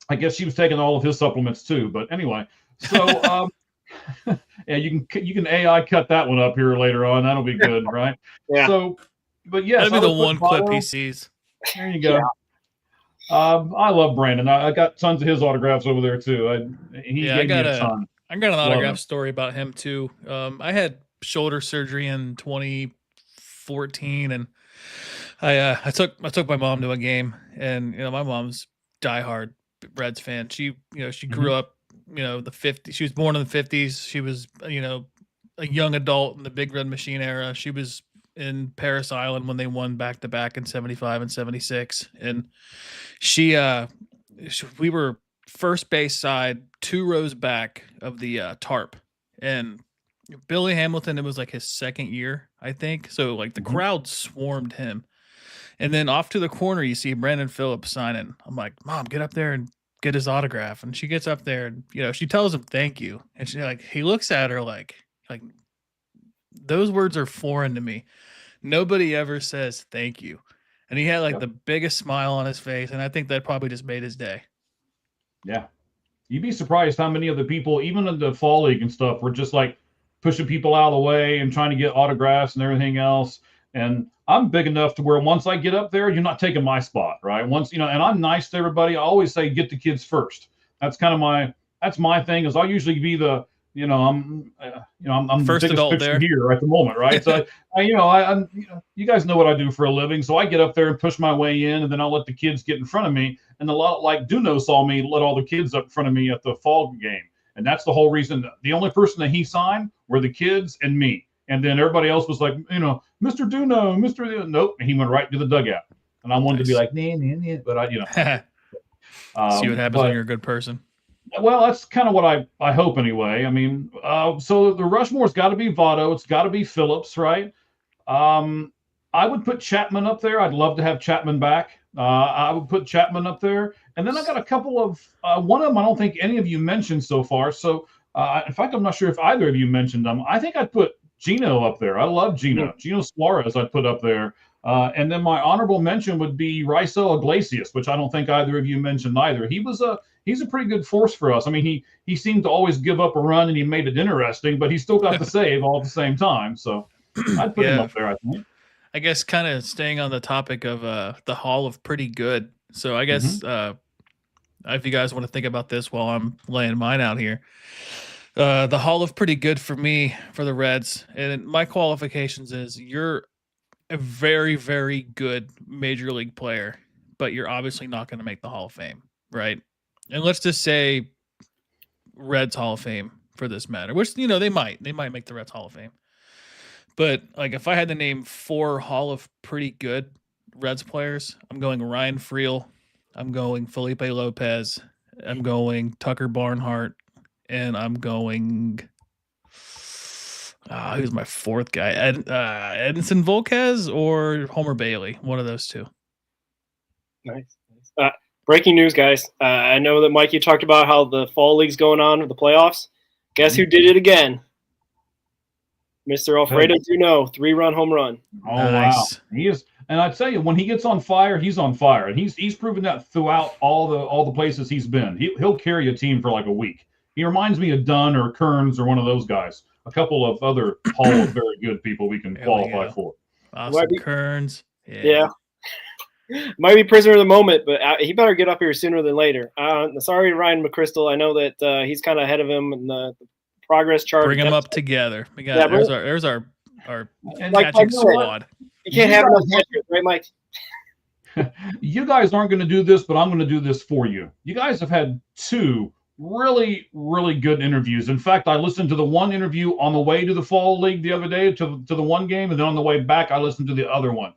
I guess she was taking all of his supplements too. But anyway, so yeah, you can AI cut that one up here later on. That'll be good, right? Yeah. So, but yes, That'll be the one clip he sees. There you go. Yeah. I love Brandon. I got tons of his autographs over there too. I got an autograph story about him too. I had shoulder surgery in 2014, and I took my mom to a game, and my mom's diehard Reds fan. She grew up, the 50s. She was born in the 50s. She was a young adult in the Big Red Machine era. She was in Paris Island when they won back-to-back in 75 and 76. And we were first base side, 2 rows back of the tarp. And Billy Hamilton, it was like his second year, I think. So like the crowd swarmed him. And then off to the corner, you see Brandon Phillips signing. I'm like, Mom, get up there and get his autograph. And she gets up there and, she tells him thank you. And he looks at her like those words are foreign to me. Nobody ever says thank you. And he had the biggest smile on his face. And I think that probably just made his day. Yeah. You'd be surprised how many of the people, even in the fall league and stuff, were just like pushing people out of the way and trying to get autographs and everything else. And I'm big enough to where once I get up there, you're not taking my spot, right? Once, and I'm nice to everybody. I always say, get the kids first. That's kind of my thing is I'll usually be the, I'm first the adult there here at the moment, right? So you guys know what I do for a living, so I get up there and push my way in, and then I'll let the kids get in front of me. And a lot like Duno saw me let all the kids up in front of me at the fall game, and that's the whole reason. The only person that he signed were the kids and me, and then everybody else was like, Mr. Duno, Mr. Duno. Nope, and he went right to the dugout, and I wanted to be like, nah, but I, see what happens when you're a good person. Well, that's kind of what I hope anyway. I mean, so the Rushmore's got to be Votto. It's got to be Phillips, right? I would put Chapman up there. I'd love to have Chapman back. I would put Chapman up there. And then I got a couple of one of them I don't think any of you mentioned so far. So, in fact, I'm not sure if either of you mentioned them. I think I'd put Gino up there. I love Gino. Mm-hmm. Gino Suarez I'd put up there. And then my honorable mention would be Raisel Iglesias, which I don't think either of you mentioned either. He's a pretty good force for us. I mean, he seemed to always give up a run and he made it interesting, but he still got the save all at the same time. So I'd put him up there, I think. I guess kind of staying on the topic of the Hall of Pretty Good. So I guess if you guys want to think about this while I'm laying mine out here, the Hall of Pretty Good for me, for the Reds, and my qualifications is you're a very, very good major league player, but you're obviously not going to make the Hall of Fame, right? And let's just say Reds Hall of Fame for this matter, which, they might make the Reds Hall of Fame. But like, if I had to name 4 Hall of Pretty Good Reds players, I'm going Ryan Friel, I'm going Felipe Lopez, I'm going Tucker Barnhart, and I'm going, who's my 4th guy? Edinson Volquez or Homer Bailey, one of those 2. Nice. Breaking news, guys. I know that, Mike, you talked about how the fall league's going on with the playoffs. Guess who did it again? Mr. Alfredo Duno, 3-run home run. Oh, nice. Wow. He is, and I tell you, when he gets on fire, he's on fire. And he's proven that throughout all the places he's been. He'll carry a team for like a week. He reminds me of Dunn or Kearns or one of those guys. A couple of other Hall of very good people we can qualify for. Awesome. Kearns. Yeah. Might be prisoner of the moment, but he better get up here sooner than later. Sorry, Ryan McChrystal. I know that he's kind of ahead of him in the progress chart. Bring them up together. We got there's our catching squad. You can't have enough catchers, right, Mike? You guys aren't going to do this, but I'm going to do this for you. You guys have had 2 really, really good interviews. In fact, I listened to the one interview on the way to the Fall League the other day to the one game, and then on the way back, I listened to the other one.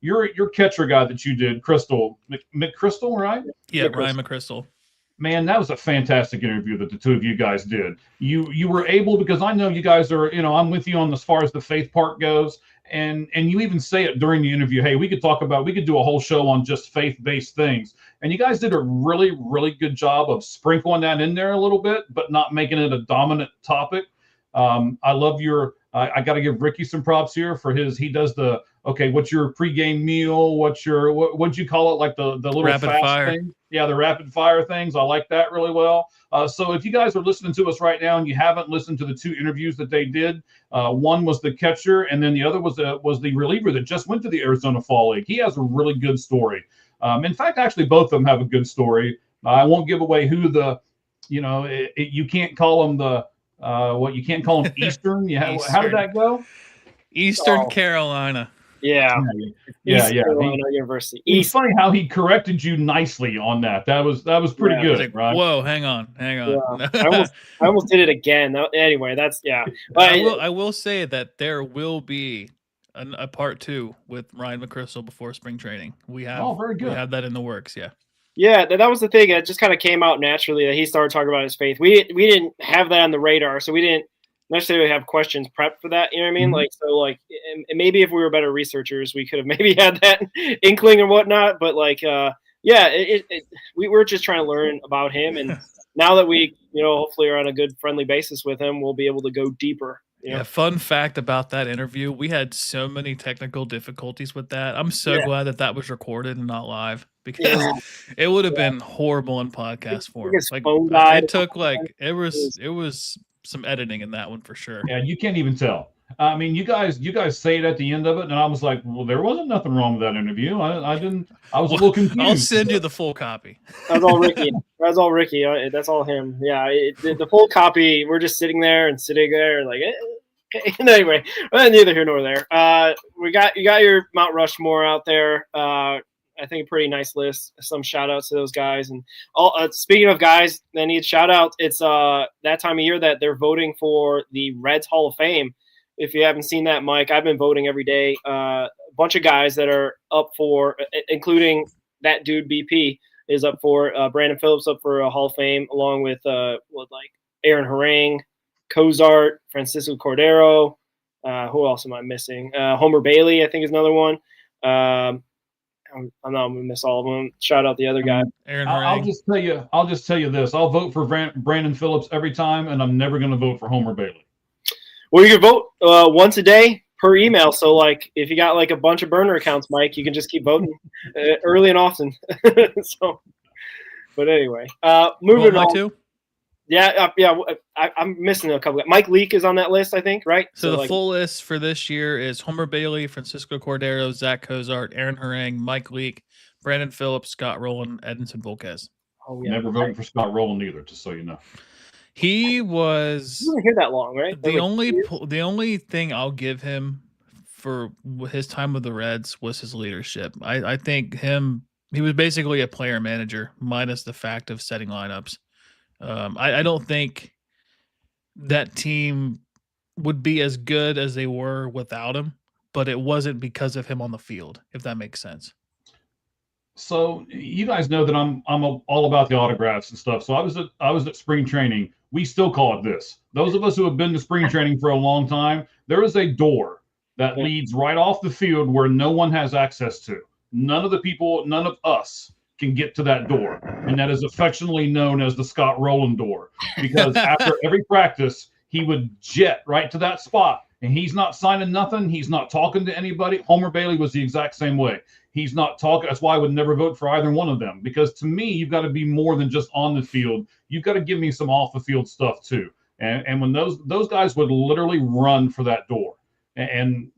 Your catcher guy that you did, Crystal McChrystal, right? Yeah, Ryan McChrystal. Man, that was a fantastic interview that the 2 of you guys did. You were able, because I know you guys are, I'm with you on as far as the faith part goes, and you even say it during the interview, hey, we could do a whole show on just faith-based things. And you guys did a really, really good job of sprinkling that in there a little bit, but not making it a dominant topic. I love I got to give Ricky some props here for he does the, okay, what's your pregame meal? What'd you call it? Like the little rapid fast fire thing? Yeah, the rapid fire things. I like that really well. So if you guys are listening to us right now and you haven't listened to the 2 interviews that they did, one was the catcher and then the other was the reliever that just went to the Arizona Fall League. He has a really good story. In fact, actually, both of them have a good story. I won't give away who you can't call them you can't call them Eastern. How did that go? Eastern Carolina. Yeah. Carolina University. It's funny how he corrected you nicely on that. That was pretty good, like, right? Whoa, hang on. Yeah. I almost did it again. Anyway, that's But I will say that there will be a part 2 with Ryan McChrystal before spring training. We have very good. We have that in the works. Yeah. Yeah, that was the thing. It just kind of came out naturally that he started talking about his faith. We didn't have that on the radar, so we didn't necessarily have questions prepped for that. You know what I mean? Mm-hmm. And maybe if we were better researchers, we could have maybe had that inkling or whatnot. But we were just trying to learn about him, and now that we, hopefully are on a good friendly basis with him, we'll be able to go deeper. Yeah, fun fact about that interview, we had so many technical difficulties with that. I'm so glad that was recorded and not live, because it would have been horrible in podcast form. It took it was some editing in that one for sure. Yeah, you can't even tell. I mean, you guys say it at the end of it, and I was like, well, there wasn't nothing wrong with that interview. I was a little confused. I'll send you the full copy. That's all Ricky. That's all Ricky. That's all him. Yeah, the full copy. We're just sitting there, like. Okay. Anyway, neither here nor there. You got your Mount Rushmore out there. I think a pretty nice list. Some shout outs to those guys. And speaking of guys that need shout outs, it's that time of year that they're voting for the Reds Hall of Fame. If you haven't seen that, Mike, I've been voting every day. A bunch of guys that are up for, including that dude BP is up for. Brandon Phillips up for a Hall of Fame, along with Aaron Harang, Cozart, Francisco Cordero. Who else am I missing? Homer Bailey, I think, is another one. I'm not going to miss all of them. Shout out the other guy. Aaron I'll just tell you this. I'll vote for Brandon Phillips every time, and I'm never going to vote for Homer Bailey. Well, you can vote once a day per email. So, if you got a bunch of burner accounts, Mike, you can just keep voting early and often. But anyway, moving on. Too? Yeah. I'm missing a couple. Mike Leake is on that list, I think, right? So the full list for this year is Homer Bailey, Francisco Cordero, Zach Cozart, Aaron Harang, Mike Leake, Brandon Phillips, Scott Rowland, Edinson Volquez. Oh, yeah. Never voting for Scott Rowland either, just so you know. He was. He wasn't here that long, right? The only thing I'll give him for his time with the Reds was his leadership. I think he was basically a player manager, minus the fact of setting lineups. I don't think that team would be as good as they were without him, but it wasn't because of him on the field, if that makes sense. So you guys know that I'm all about the autographs and stuff. So I was at spring training. We still call it this. Those of us who have been to spring training for a long time, there is a door that leads right off the field where no one has access to. None of us can get to that door. And that is affectionately known as the Scott Rowland door, because after every practice, he would jet right to that spot, and he's not signing nothing. He's not talking to anybody. Homer Bailey was the exact same way. He's not talking. That's why I would never vote for either one of them, because to me, you've got to be more than just on the field. You've got to give me some off the field stuff too. And when those guys would literally run for that door, and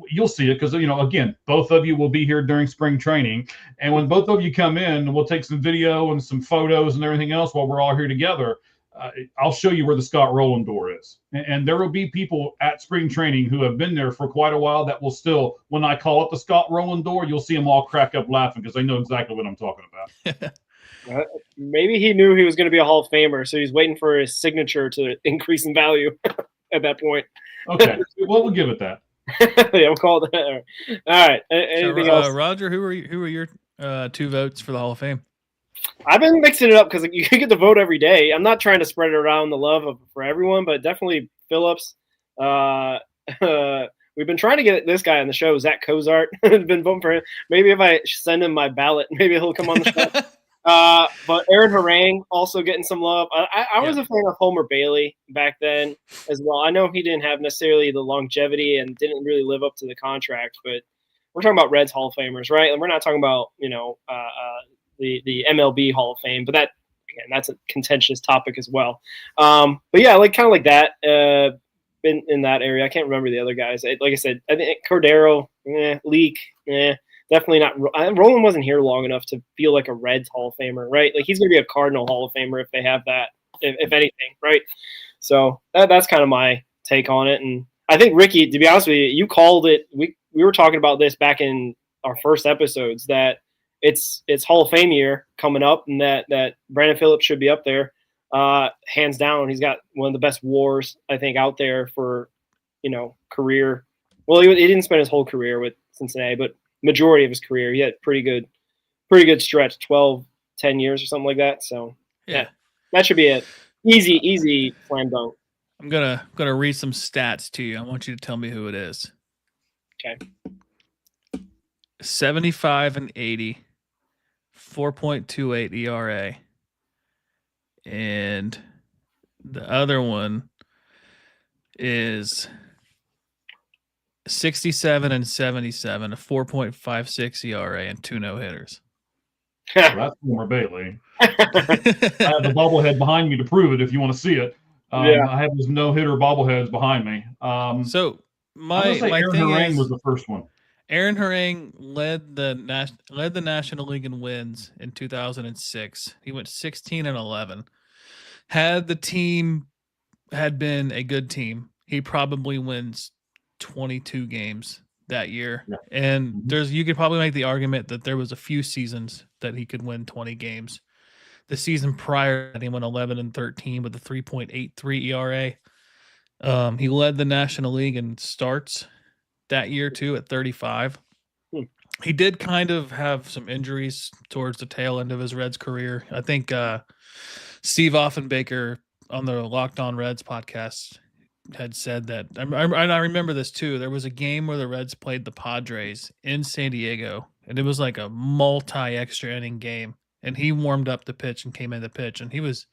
you'll see it because, again, both of you will be here during spring training. And when both of you come in, we'll take some video and some photos and everything else while we're all here together. I'll show you where the Scott Rowland door is. And there will be people at spring training who have been there for quite a while that will still, when I call up the Scott Rowland door, you'll see them all crack up laughing because they know exactly what I'm talking about. Maybe he knew he was going to be a Hall of Famer, so he's waiting for his signature to increase in value at that point. Okay, well, we'll give it that. Yeah, we'll call it that. All right. Anything else? Roger, who were your 2 votes for the Hall of Fame? I've been mixing it up because you get to vote every day. I'm not trying to spread it around the love for everyone, but definitely Phillips. We've been trying to get this guy on the show, Zach Cozart. I've been voting for him. Maybe if I send him my ballot, maybe he'll come on the show. But Aaron Harang also getting some love. I was a fan of Homer Bailey back then as well. I know he didn't have necessarily the longevity and didn't really live up to the contract, but we're talking about Reds Hall of Famers, right? And we're not talking about, the MLB Hall of Fame, but that's a contentious topic as well. But yeah, kind of like that. In that area, I can't remember the other guys. Like I said, I think Cordero, Leak, definitely not. Roland wasn't here long enough to feel like a Reds Hall of Famer, right? Like he's going to be a Cardinal Hall of Famer if they have that, if anything, right? So that's kind of my take on it. And I think Ricky, to be honest with you, you called it. We were talking about this back in our first episodes that it's Hall of Fame year coming up, and that Brandon Phillips should be up there, hands down. He's got one of the best WARs I think out there for career. Well, he didn't spend his whole career with Cincinnati, but majority of his career he had pretty good stretch, 10 years or something like that. So yeah, that should be it. Easy slam dunk. I'm gonna read some stats to you. I want you to tell me who it is. Okay. 75 and 80, 4.28 ERA. And the other one is 67 and 77, a 4.56 ERA and 2 no-hitters. Well, that's Homer Bailey. I have the bobblehead behind me to prove it if you want to see it. I have those no-hitter bobbleheads behind me. So my Aaron thing Harang was the first one. Aaron Harang led the National League in wins in 2006. He went 16 and 11. Had the team had been a good team, he probably wins 22 games that year. Yeah. And you could probably make the argument that there was a few seasons that he could win 20 games. The season prior, he went 11 and 13 with a 3.83 ERA. He led the National League in starts that year too at 35. He did kind of have some injuries towards the tail end of his Reds career. I think Steve Offenbaker on the Locked On Reds podcast had said that. I remember this too. There was a game where the Reds played the Padres in San Diego, and it was like a multi-extra inning game. And he warmed up the pitch and came in the pitch, and he was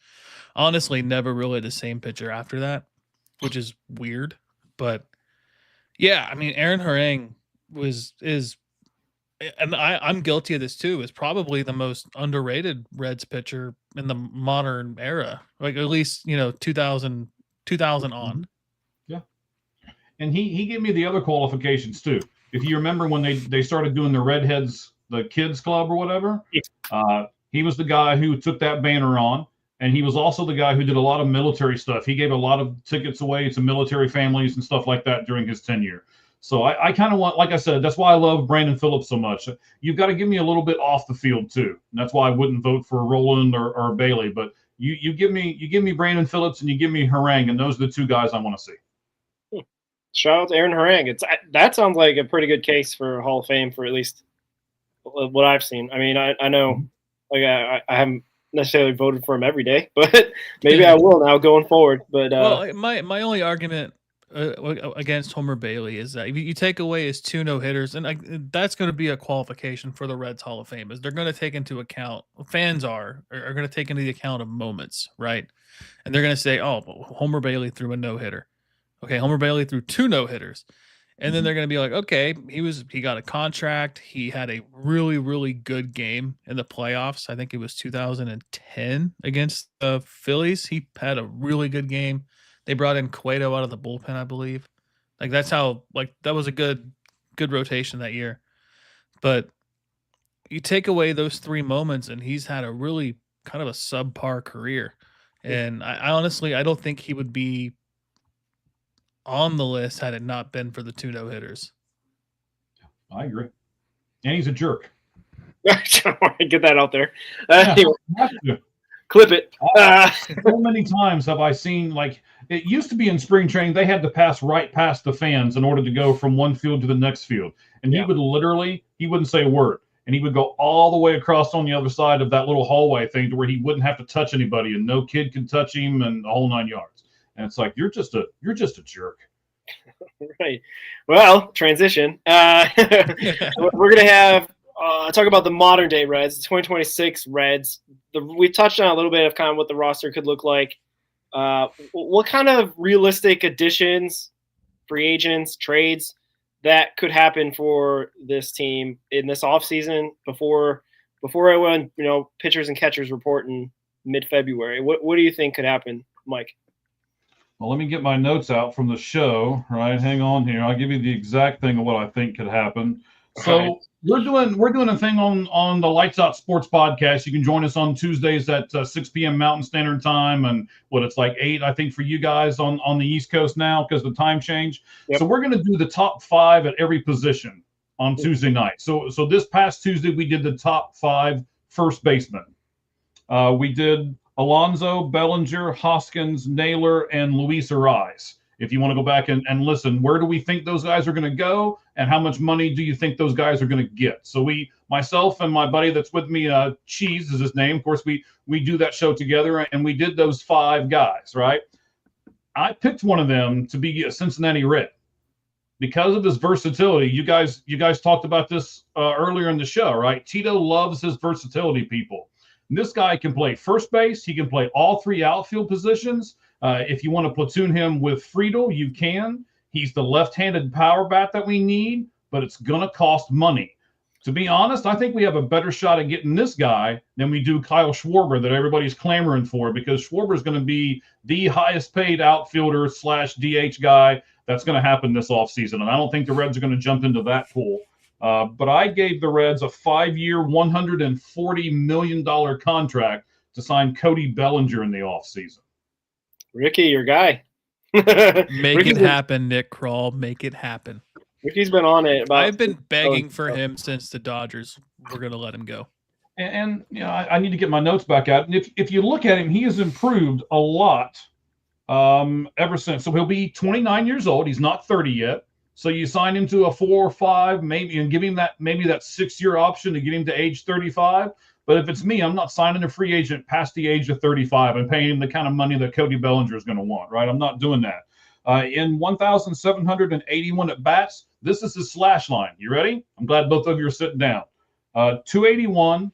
honestly never really the same pitcher after that, which is weird. But yeah, I mean, Aaron Harang is, and I'm guilty of this too, is probably the most underrated Reds pitcher in the modern era. Like at least 2000 on. Yeah, and he gave me the other qualifications too. If you remember when they started doing the Redheads, the kids club or whatever, he was the guy who took that banner on. And he was also the guy who did a lot of military stuff. He gave a lot of tickets away to military families and stuff like that during his tenure. So I kind of want, like I said, that's why I love Brandon Phillips so much. You've got to give me a little bit off the field too. And that's why I wouldn't vote for Rowland or Bailey. But you give me Brandon Phillips and you give me Harang, and those are the 2 guys I want to see. Shout out to Aaron Harang. That sounds like a pretty good case for Hall of Fame for at least what I've seen. I mean, I know, I haven't necessarily voted for him every day, but maybe I will now going forward. But my only argument against Homer Bailey is that if you take away his 2 no-hitters, and that's going to be a qualification for the Reds Hall of Fame, is they're going to take into account, fans are going to take into the account of moments, right? And they're going to say, oh, Homer Bailey threw a no-hitter. Okay, Homer Bailey threw 2 no-hitters. And then they're going to be like, okay, he got a contract. He had a really, really good game in the playoffs. I think it was 2010 against the Phillies. He had a really good game. They brought in Cueto out of the bullpen, I believe. Like that's how that was a good rotation that year. But you take away those 3 moments and he's had a really kind of a subpar career. And I honestly I don't think he would be on the list had it not been for the 2 no-hitters. I agree. And he's a jerk. Get that out there. Anyway, clip it. So many times have I seen, like, it used to be in spring training, they had to pass right past the fans in order to go from one field to the next field. And he would literally, he wouldn't say a word. And he would go all the way across on the other side of that little hallway thing to where he wouldn't have to touch anybody and no kid could touch him and the whole 9 yards. And it's like, you're just a jerk. Right. Well, transition. We're going to have talk about the modern day Reds, the 2026 Reds. We touched on a little bit of kind of what the roster could look like. What kind of realistic additions, free agents, trades that could happen for this team in this offseason before everyone, pitchers and catchers report in mid-February? What do you think could happen, Mike? Well, let me get my notes out from the show, right? Hang on here. I'll give you the exact thing of what I think could happen. So we're doing a thing on the Lights Out Sports podcast. You can join us on Tuesdays at 6 p.m. Mountain Standard Time, and it's like 8, I think, for you guys on the East Coast now because the time change. Yep. So we're going to do the top 5 at every position on Tuesday night. So this past Tuesday we did the top 5 first basemen. We did Alonso, Bellinger, Hoskins, Naylor, and Luis Ariz. If you want to go back and listen, where do we think those guys are going to go, and how much money do you think those guys are going to get? So myself and my buddy that's with me, Cheese is his name. Of course, we do that show together, and we did those 5 guys, right? I picked one of them to be a Cincinnati Red because of his versatility. You guys talked about this earlier in the show, right? Tito loves his versatility, people. And this guy can play first base. He can play all 3 outfield positions. If you want to platoon him with Friedel, you can. He's the left-handed power bat that we need, but it's going to cost money. To be honest, I think we have a better shot at getting this guy than we do Kyle Schwarber that everybody's clamoring for, because Schwarber is going to be the highest-paid outfielder / DH guy that's going to happen this offseason, and I don't think the Reds are going to jump into that pool. But I gave the Reds a 5-year, $140 million contract to sign Cody Bellinger in the offseason. Ricky, your guy. Make it happen, Nick Kroll. Make it happen. Ricky's been on it. I've been begging for him since the Dodgers were going to let him go. And I need to get my notes back out. And if you look at him, he has improved a lot ever since. So he'll be 29 years old. He's not 30 yet. So you sign him to a 4 or 5, maybe, and give him that 6-year option to get him to age 35. But if it's me, I'm not signing a free agent past the age of 35 and paying him the kind of money that Cody Bellinger is going to want, right? I'm not doing that. In 1,781 at bats, this is his slash line. You ready? I'm glad both of you are sitting down. 281,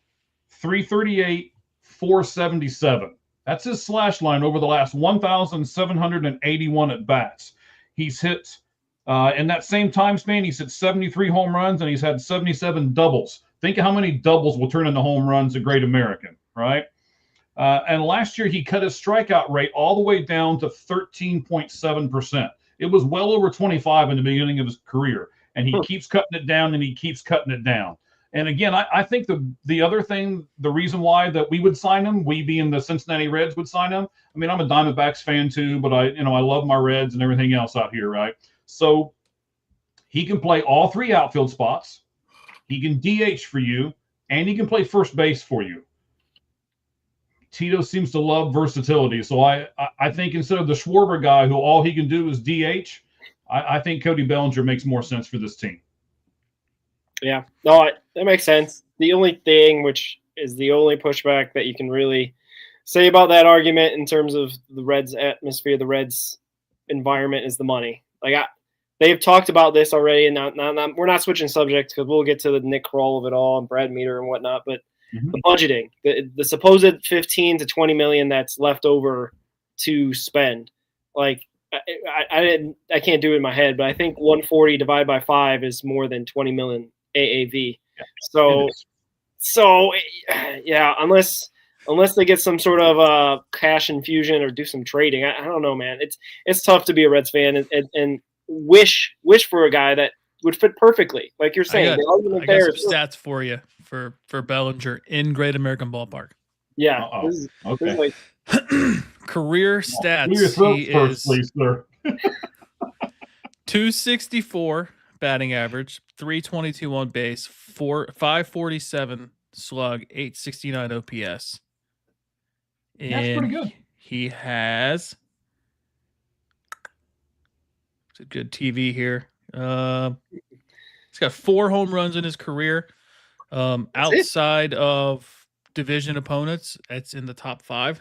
338, 477. That's his slash line over the last 1,781 at bats. He's hit, in that same time span, he's hit 73 home runs and he's had 77 doubles. Think of how many doubles will turn into home runs at Great American, right? And last year, he cut his strikeout rate all the way down to 13.7%. It was well over 25 in the beginning of his career, and he keeps cutting it down, and he keeps cutting it down. And again, I think the other thing, the reason why that we would sign him, we being the Cincinnati Reds would sign him. I mean, I'm a Diamondbacks fan too, but I love my Reds and everything else out here, right? So he can play all 3 outfield spots. He can DH for you, and he can play first base for you. Tito seems to love versatility. So I think instead of the Schwarber guy who all he can do is DH, I think Cody Bellinger makes more sense for this team. Yeah, no, that makes sense. The only thing, which is the only pushback that you can really say about that argument in terms of the Reds atmosphere, the Reds environment, is the money. They've talked about this already, and now we're not switching subjects because we'll get to the Nick Kroll of it all and Brad Meter and whatnot. But the budgeting, the supposed 15 to 20 million that's left over to spend, I can't do it in my head, but I think 140 divided by 5 is more than 20 million AAV. Yeah, so yeah, unless they get some sort of cash infusion or do some trading, I don't know, man. It's tough to be a Reds fan, and wish for a guy that would fit perfectly. Like you're saying, the argument I there got is some stats for you for Bellinger in Great American Ballpark. yeah. Uh-oh. This is like Career Clear your stats. throat He first, is please, sir. 264 batting average, 322 on base, 547 slug, 869 OPS. And That's pretty good. He has it's a good TV here. He's got 4 home runs in his career. Outside of division opponents, it's in the top 5.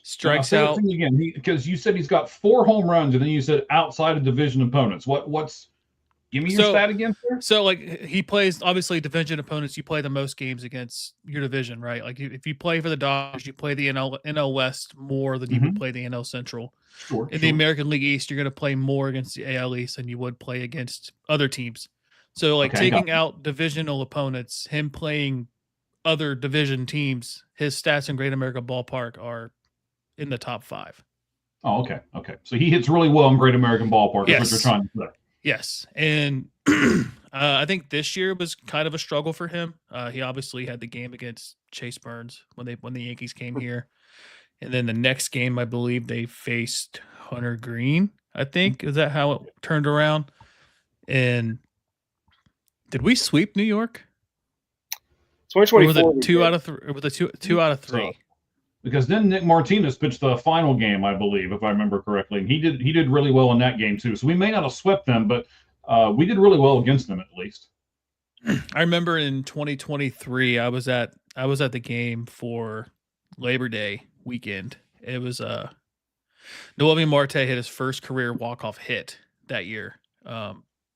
Strikes Say that out to me again, because you said he's got 4 home runs, and then you said outside of division opponents. What's? Give me your stat again, sir. So, like, he plays, obviously, division opponents. You play the most games against your division, right? Like, if you play for the Dodgers, you play the NL West more than you would play the NL Central. Sure. In the American League East, you're going to play more against the AL East than you would play against other teams. So, like, taking out divisional opponents, him playing other division teams, his stats in Great American Ballpark are in the top 5. Oh, okay. So he hits really well in Great American Ballpark. Yes. Is what you're trying to say. Yes, and I think this year was kind of a struggle for him. He obviously had the game against Chase Burns when the Yankees came here, and then the next game, I believe they faced Hunter Green. I think is that how it turned around. And did we sweep New York? 2024. Or was it 2 out of 3? It was a two out of 3. So, because then Nick Martinez pitched the final game, I believe, if I remember correctly, and he did really well in that game too. So we may not have swept them, but we did really well against them at least. I remember in 2023, I was at the game for Labor Day weekend. It was Noelvi Marte hit his first career walk-off hit that year.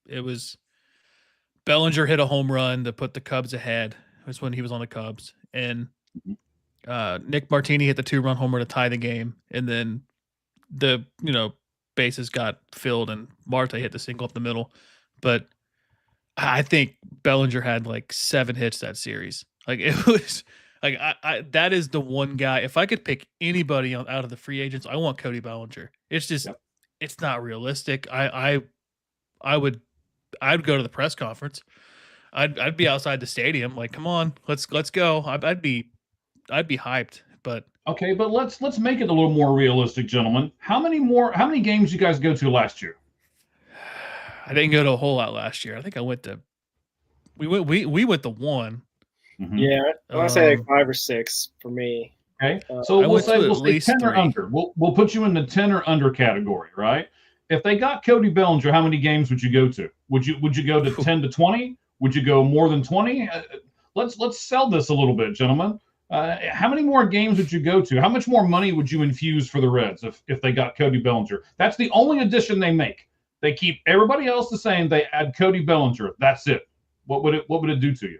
It was Bellinger hit a home run to put the Cubs ahead. It was when he was on the Cubs, and Nick Martini hit the 2-run homer to tie the game, and then the bases got filled and Marte hit the single up the middle. But I think Bellinger had like 7 hits that series. Like it was like I that is the one guy. If I could pick anybody out of the free agents, I want Cody Bellinger. It's just it's not realistic. I'd go to the press conference. I'd be outside the stadium. Like, come on, let's go. I'd be hyped. But okay, but let's make it a little more realistic, gentlemen. How many games you guys go to last year? I didn't go to a whole lot last year. I think I went to we went to 1. Mm-hmm. Yeah, I want to say like 5 or 6 for me. Okay, so we'll say 10 or under. We'll put you in the 10 or under category, right? If they got Cody Bellinger, how many games would you go to? Would you go to 10 to 20? Would you go more than 20? Let's sell this a little bit, gentlemen. How many more games would you go to? How much more money would you infuse for the Reds if they got Cody Bellinger? That's the only addition they make. They keep everybody else the same. They add Cody Bellinger. That's it. What would it do to you?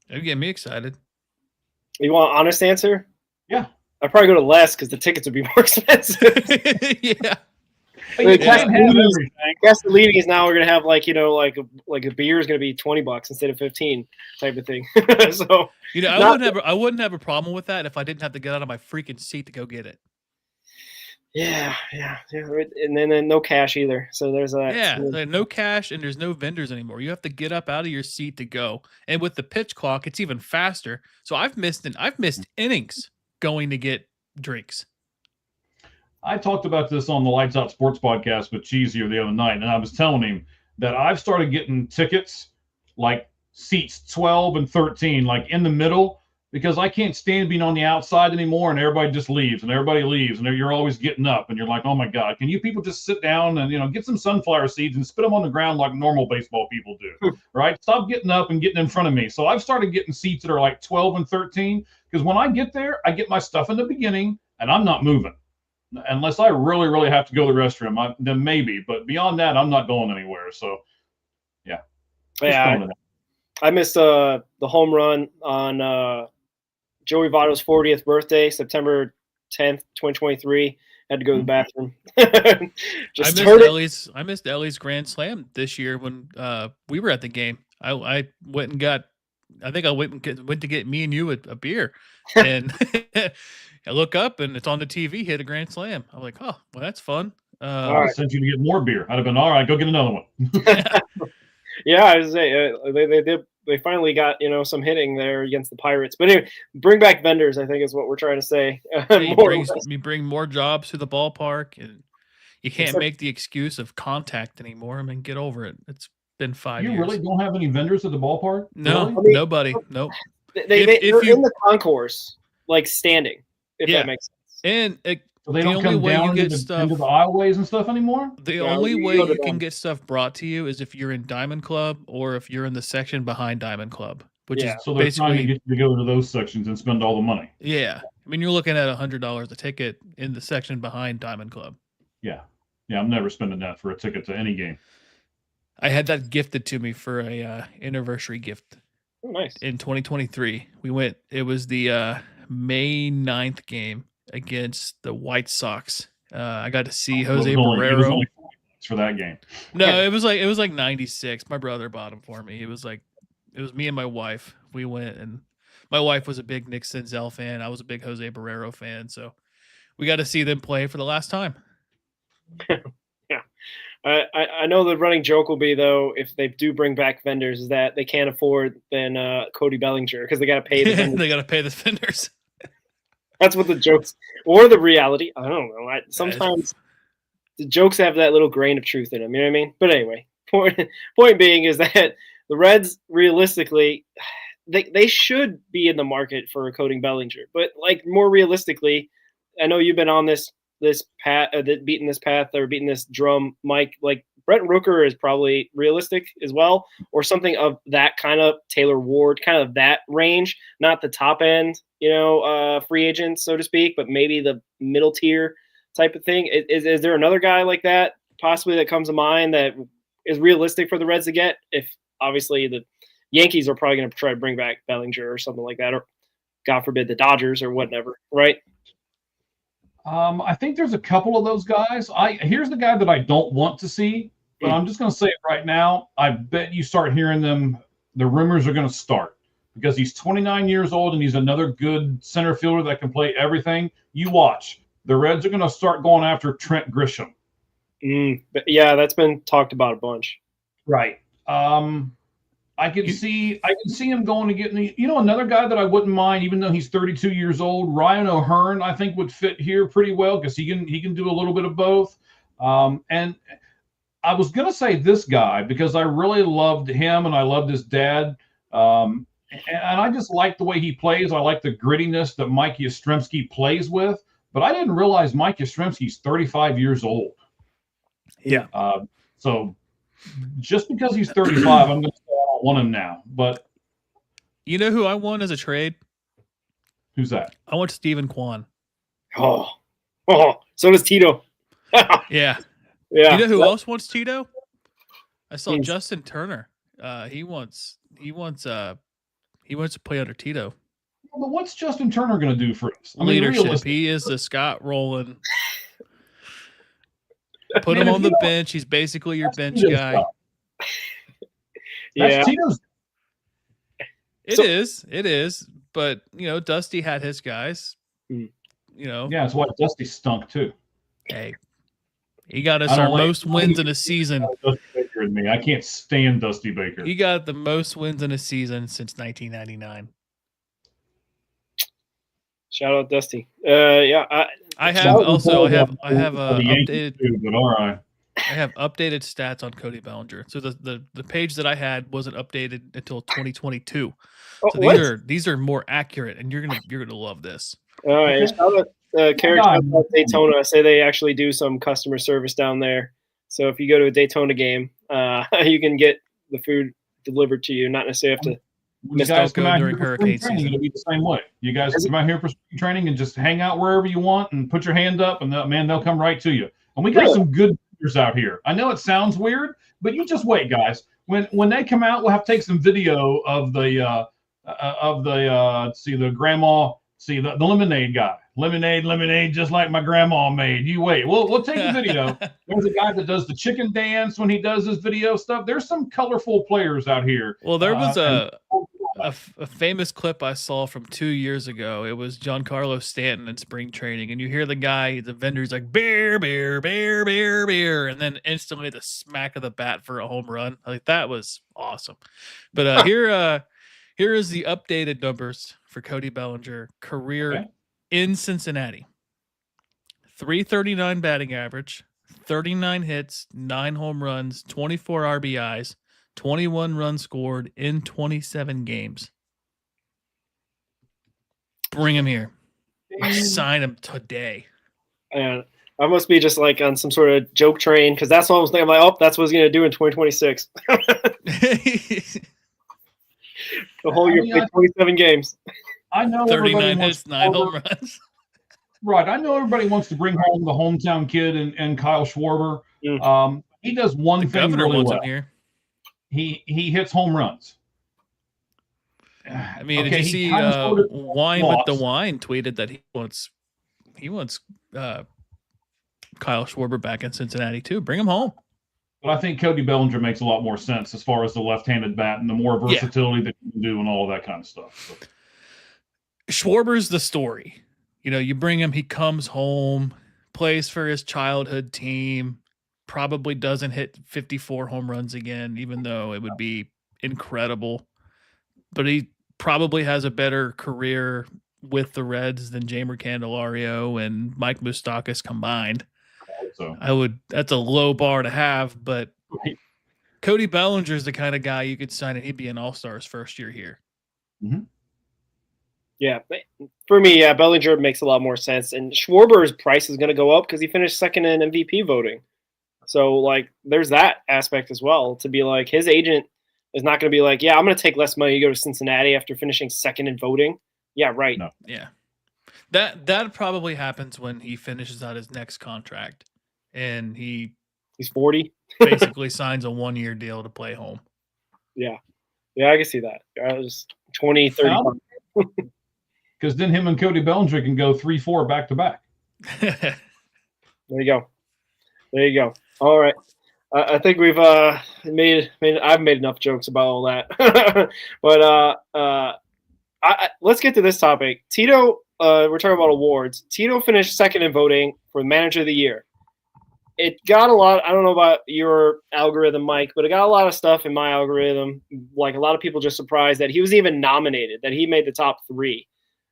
It'd get me excited. You want an honest answer? Yeah. I'd probably go to less because the tickets would be more expensive. Yeah. Like, gasoline is now we're gonna have like a beer is gonna be $20 instead of 15 type of thing. So I wouldn't have a problem with that if I didn't have to get out of my freaking seat to go get it. Yeah, and then no cash either. So there's that. Yeah, like no cash and there's no vendors anymore. You have to get up out of your seat to go. And with the pitch clock, it's even faster. So I've missed innings going to get drinks. I talked about this on the Lights Out Sports podcast with Cheese here the other night, and I was telling him that I've started getting tickets like seats 12 and 13, like in the middle, because I can't stand being on the outside anymore, and everybody just leaves, and you're always getting up, and you're like, oh my God, can you people just sit down and get some sunflower seeds and spit them on the ground like normal baseball people do, right? Stop getting up and getting in front of me. So I've started getting seats that are like 12 and 13, because when I get there, I get my stuff in the beginning, and I'm not moving. Unless I really, really have to go to the restroom, then maybe. But beyond that, I'm not going anywhere. So, yeah. I missed the home run on Joey Votto's 40th birthday, September 10th, 2023. Had to go to the bathroom. I missed Ellie's grand slam this year when we were at the game. I went and got. I think I went to get me and you a beer, and I look up and it's on the TV. Hit a grand slam. I'm like, oh, well, that's fun. I sent you to get more beer. I'd have been all right. Go get another one. Yeah, I was saying they finally got some hitting there against the Pirates. But anyway, bring back vendors, I think is what we're trying to say. You bring more jobs to the ballpark, and you can't Except- make the excuse of contact anymore. I mean, get over it. It's been 5 years. You really don't have any vendors at the ballpark? No, Really? nobody. Nope. They're in the concourse, like standing, if that makes sense. And So they don't come down into the aisleways and stuff anymore? The only way you can get stuff brought to you is if you're in Diamond Club or if you're in the section behind Diamond Club, which is so they're trying to get you to go to those sections and spend all the money. Yeah. I mean, you're looking at $100 a ticket in the section behind Diamond Club. Yeah. Yeah, I'm never spending that for a ticket to any game. I had that gifted to me for a anniversary gift. Oh, nice. In 2023. We went, it was the May 9th game against the White Sox. I got to see Jose Barrero. It was only $40 for that game. No, it was like 96. My brother bought them for me. It was me and my wife. We went, and my wife was a big Nick Senzel fan. I was a big Jose Barrero fan. So we got to see them play for the last time. Yeah. I know the running joke will be, though, if they do bring back vendors, is that they can't afford then Cody Bellinger because they got to pay the vendors. They got to pay the vendors. That's what the jokes or the reality. I don't know. Sometimes the jokes have that little grain of truth in them. You know what I mean? But anyway, point being is that the Reds realistically, they should be in the market for a Cody Bellinger. But like more realistically, I know you've been on this path, beating this drum, Mike. Like Brent Rooker is probably realistic as well, or something of that kind of Taylor Ward, kind of that range, not the top end, free agent, so to speak, but maybe the middle tier type of thing. Is there another guy like that possibly that comes to mind that is realistic for the Reds to get? If obviously the Yankees are probably going to try to bring back Bellinger or something like that, or God forbid the Dodgers or whatever, right? I think there's a couple of those guys. Here's the guy that I don't want to see, but I'm just going to say it right now. I bet you start hearing them. The rumors are going to start because he's 29 years old and he's another good center fielder that can play everything. You watch. The Reds are going to start going after Trent Grisham. But yeah, that's been talked about a bunch. Right. I can see him going to get another guy that I wouldn't mind, even though he's 32 years old. Ryan O'Hearn, I think, would fit here pretty well because he can do a little bit of both. And I was gonna say this guy because I really loved him and I loved his dad. And I just like the way he plays. I like the grittiness that Mike Yastrzemski plays with. But I didn't realize Mike Yastrzemski's 35 years old. Yeah. So just because he's 35, I'm going to say I don't want him now. But you know who I want as a trade? Who's that? I want Stephen Kwan. Oh, so does Tito. Yeah. Yeah. You know who else wants Tito? I saw Justin Turner. He wants to play under Tito. But what's Justin Turner going to do for us? Leadership. He is the Scott Rowland. Put him on the bench. He's basically your bench guy. Yeah. It is. But, Dusty had his guys. Yeah, that's why Dusty stunk too. Hey, he got us our most wins in a season. Dusty Baker and me. I can't stand Dusty Baker. He got the most wins in a season since 1999. Shout out Dusty. I have updated. But all right. I have updated stats on Cody Bellinger. So the page that I had wasn't updated until 2022. So these are more accurate, and you're gonna love this. All right. Shout out characters at Daytona. Say they actually do some customer service down there. So if you go to a Daytona game, you can get the food delivered to you, not necessarily have to. When you guys come out during hurricane season, it'll be the same way. You guys come out here for spring training and just hang out wherever you want and put your hand up, and they'll come right to you. And we got some good vendors out here. I know it sounds weird, but you just wait, guys. When they come out, we'll have to take some video of the grandma. See the lemonade guy. Lemonade, just like my grandma made. You wait. We'll take the video. There's a guy that does the chicken dance when he does his video stuff. There's some colorful players out here. Well, there was a famous clip I saw from 2 years ago. It was Giancarlo Stanton in spring training, and you hear the guy, the vendor's like beer, beer, beer, beer, beer, and then instantly the smack of the bat for a home run. Like that was awesome. But here is the updated numbers for Cody Bellinger career in Cincinnati. 339 batting average, 39 hits, 9 home runs, 24 RBIs. 21 runs scored in 27 games. Bring him here. Sign him today. And I must be just like on some sort of joke train because that's what I was thinking. I'm like, oh, that's what he's going to do in 2026. The whole year, 27 games. I know 39 hits, 9 home runs. Right. I know everybody wants to bring home the hometown kid and Kyle Schwarber. He does one thing really well. Here. He hits home runs. I mean, did you see Wine with the Wine tweeted that he wants Kyle Schwarber back in Cincinnati too. Bring him home. But I think Cody Bellinger makes a lot more sense as far as the left-handed bat and the more versatility that you can do and all of that kind of stuff. So. Schwarber's the story. You know, you bring him, he comes home, plays for his childhood team. Probably doesn't hit 54 home runs again, even though it would be incredible. But he probably has a better career with the Reds than Jeimer Candelario and Mike Moustakas combined. That's a low bar to have, but Cody Bellinger is the kind of guy you could sign and he'd be an all-star his first year here. Mm-hmm. Yeah, for me, Bellinger makes a lot more sense. And Schwarber's price is going to go up because he finished second in MVP voting. So, like, there's that aspect as well to be like his agent is not going to be like, yeah, I'm going to take less money to go to Cincinnati after finishing second in voting. Yeah, right. No. Yeah. That probably happens when he finishes out his next contract and he's 40. basically signs a 1-year deal to play home. Yeah. Yeah, I can see that. I was 20, 30. Because then him and Cody Bellinger can go 3-4 back to back. There you go. There you go. All right. I think we've I've made enough jokes about all that. But let's get to this topic. Tito, we're talking about awards. Tito finished second in voting for Manager of the Year. It got a lot. I don't know about your algorithm, Mike, but it got a lot of stuff in my algorithm. Like a lot of people just surprised that he was even nominated, that he made the top 3.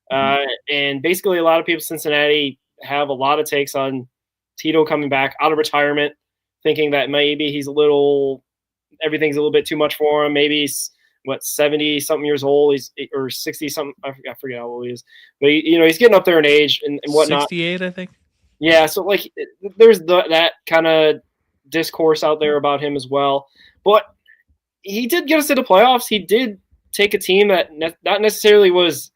And basically a lot of people in Cincinnati have a lot of takes on Tito coming back out of retirement, thinking that maybe everything's a little bit too much for him. Maybe he's 70-something years old, or 60-something. I forget how old he is, but he's getting up there in age and whatnot. 68, I think. Yeah, so like there's that kind of discourse out there about him as well. But he did get us to the playoffs. He did take a team that not necessarily was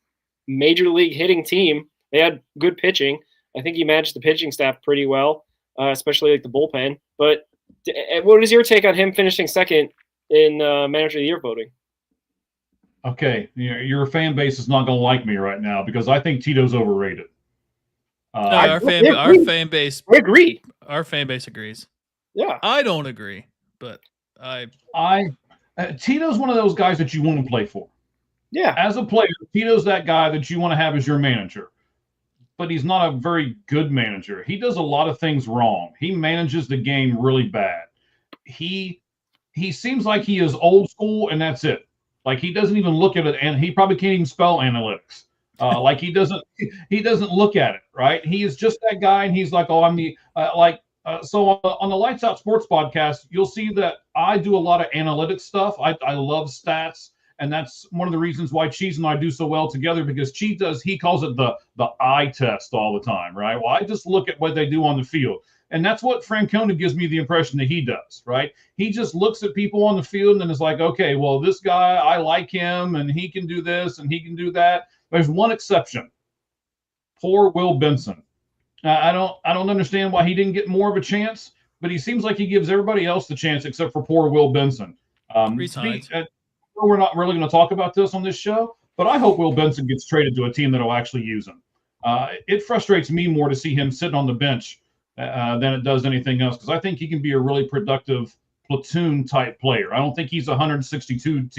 major league hitting team. They had good pitching. I think he managed the pitching staff pretty well, especially like the bullpen. But what is your take on him finishing second in Manager of the Year voting? Okay, your fan base is not going to like me right now because I think Tito's overrated. Our fan base. I agree. Our fan base agrees. Yeah, I don't agree, but Tito's one of those guys that you want to play for. Yeah, as a player, Tito's that guy that you want to have as your manager. But he's not a very good manager. He does a lot of things wrong. He manages the game really bad. He seems like he is old school, and that's it. Like he doesn't even look at it, and he probably can't even spell analytics. Like he doesn't look at it, right? He is just that guy, and he's like, oh, I'm the So on the Lights Out Sports podcast, you'll see that I do a lot of analytics stuff. I love stats. And that's one of the reasons why Cheese and I do so well together, because he calls it the eye test all the time, right? Well, I just look at what they do on the field. And that's what Francona gives me the impression that he does, right? He just looks at people on the field and is like, okay, well, this guy, I like him, and he can do this, and he can do that. There's one exception. Poor Will Benson. I don't understand why he didn't get more of a chance, but he seems like he gives everybody else the chance except for poor Will Benson. We're not really going to talk about this on this show, but I hope Will Benson gets traded to a team that will actually use him. It frustrates me more to see him sitting on the bench than it does anything else, because I think he can be a really productive platoon type player. I don't think he's a 162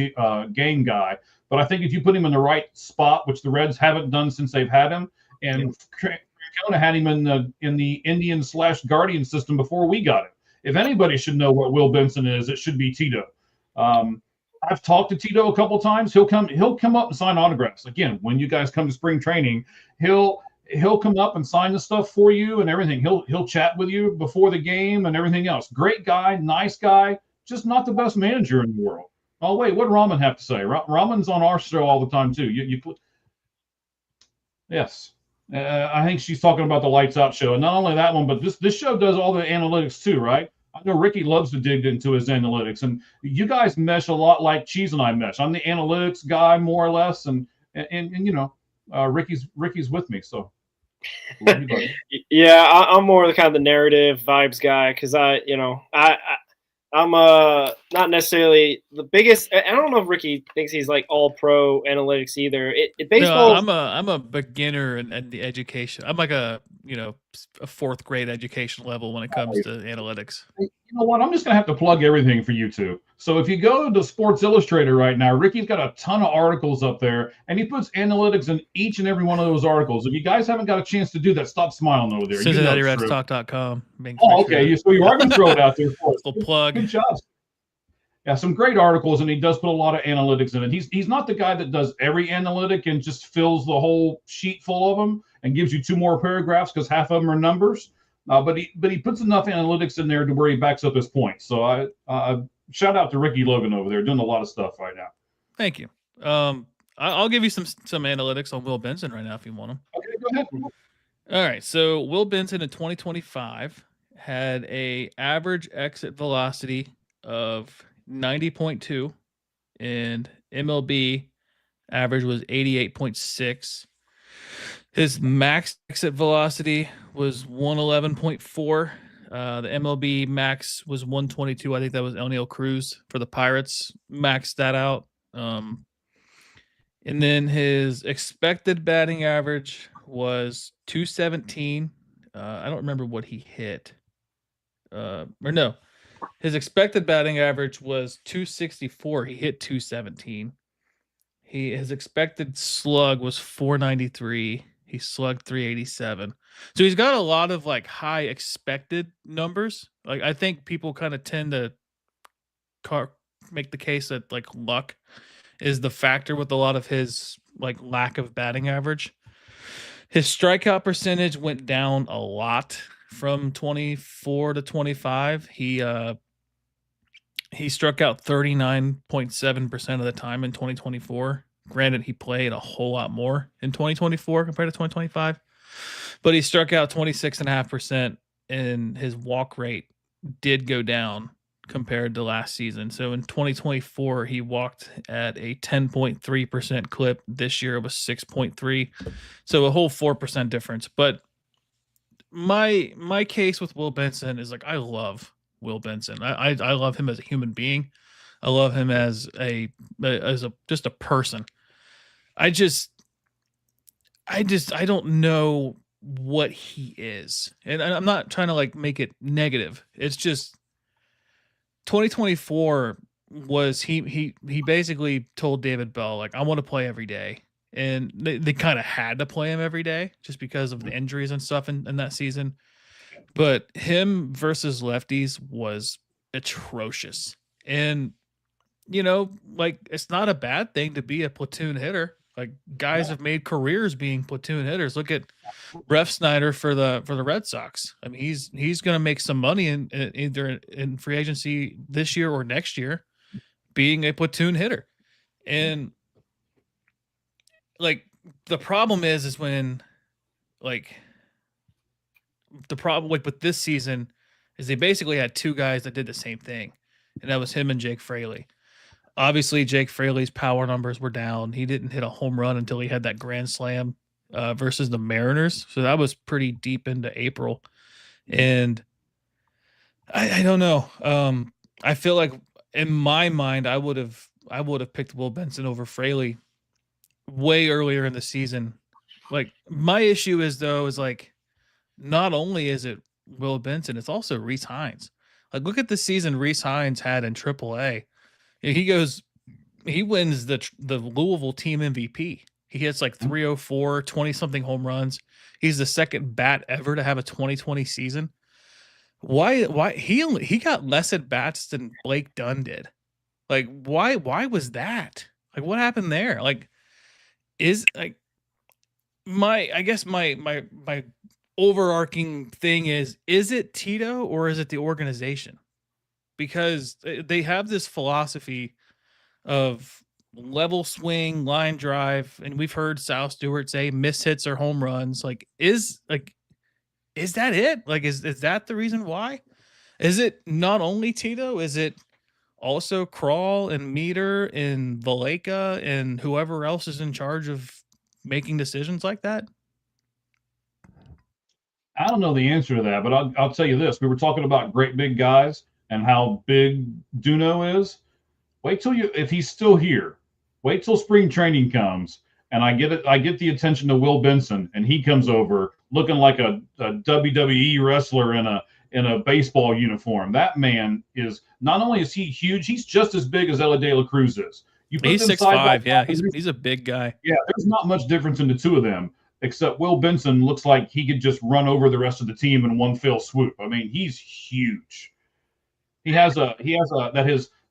game guy, but I think if you put him in the right spot, which the Reds haven't done since they've had him, and Francona had him in the Indian/Guardian system before we got him. If anybody should know what Will Benson is, it should be Tito. I've talked to Tito a couple times. He'll come up and sign autographs. Again, when you guys come to spring training, he'll come up and sign the stuff for you and everything. He'll chat with you before the game and everything else. Great guy, nice guy, just not the best manager in the world. Oh wait, what did Raman have to say? Raman's on our show all the time too. Yes. I think she's talking about the Lights Out show. And not only that one, but this show does all the analytics too, right? I know Ricky loves to dig into his analytics, and you guys mesh a lot like Cheese and I mesh. I'm the analytics guy more or less, and you know, Ricky's with me, so. Yeah, I'm more the kind of the narrative vibes guy because I'm not necessarily the biggest. I don't know if Ricky thinks he's like all pro analytics either. Baseball. No, I'm a beginner in the education. I'm like a fourth grade education level when it comes to analytics. You know what? I'm just gonna have to plug everything for you two. So if you go to Sports Illustrated right now, Ricky's got a ton of articles up there, and he puts analytics in each and every one of those articles. If you guys haven't got a chance to do that, stop smiling over there. CincinnatiRedsTalk.com. Oh, okay. So you are going to throw it out there for us. Little plug. Good job. Yeah, some great articles, and he does put a lot of analytics in it. He's not the guy that does every analytic and just fills the whole sheet full of them and gives you 2 more paragraphs because half of them are numbers. But he puts enough analytics in there to where he backs up his points. So I shout out to Ricky Logan over there doing a lot of stuff right now. Thank you. I'll give you some analytics on Will Benson right now if you want them. Okay, go ahead. All right. So Will Benson in 2025 had a average exit velocity of 90.2, and MLB average was 88.6. His max exit velocity was 111.4. The MLB max was 122. I think that was Elniel Cruz for the Pirates. Maxed that out. And then his expected batting average was 217. I don't remember what he hit. His expected batting average was 264. He hit 217. His expected slug was 493. He slugged 387. So he's got a lot of like high expected numbers. Like I think people kind of tend to make the case that like luck is the factor with a lot of his like lack of batting average. His strikeout percentage went down a lot from 24 to 25. He struck out 39.7% of the time in 2024. Granted, he played a whole lot more in 2024 compared to 2025, but he struck out 26.5%, and his walk rate did go down compared to last season. So in 2024, he walked at a 10.3% clip. This year it was 6.3. So a whole 4% difference. But my case with Will Benson is like, I love Will Benson. I love him as a human being. I love him as just a person. I don't know what he is. And I'm not trying to like make it negative. It's just 2024 was he basically told David Bell, like, I want to play every day. And they kind of had to play him every day just because of the injuries and stuff in that season. But him versus lefties was atrocious. And, like, it's not a bad thing to be a platoon hitter. Like, guys have made careers being platoon hitters. Look at Ref Snyder for the Red Sox. I mean, he's going to make some money in either in free agency this year or next year being a platoon hitter. And, like, the problem is when, like, the problem with this season is they basically had 2 guys that did the same thing, and that was him and Jake Fraley. Obviously, Jake Fraley's power numbers were down. He didn't hit a home run until he had that grand slam versus the Mariners. So that was pretty deep into April. And I don't know. I feel like in my mind, I would have picked Will Benson over Fraley way earlier in the season. Like, my issue is like, not only is it Will Benson, it's also Rhys Hines. Like, look at the season Reese Hines had in AAA. He wins the Louisville team MVP. He hits like 304, 20-something home runs. He's the second bat ever to have a 2020 season. Why he got less at bats than Blake Dunn did? Like, why was that? Like, what happened there? Like, is like I guess my overarching thing is it Tito or is it the organization? Because they have this philosophy of level swing, line drive, and we've heard Sal Stewart say miss hits or home runs. Like, is that it? Like, is that the reason why? Is it not only Tito? Is it also Crawl and Meter and Valleca and whoever else is in charge of making decisions like that? I don't know the answer to that, but I'll tell you this. We were talking about great big guys and how big Duno is. Wait till if he's still here, wait till spring training comes and I get the attention of Will Benson and he comes over looking like a WWE wrestler in a baseball uniform. That man is, not only is he huge, he's just as big as Ella De La Cruz is. He's 6'5", yeah. He's a big guy. Yeah, there's not much difference in the two of them, except Will Benson looks like he could just run over the rest of the team in one fell swoop. I mean, he's huge. He has a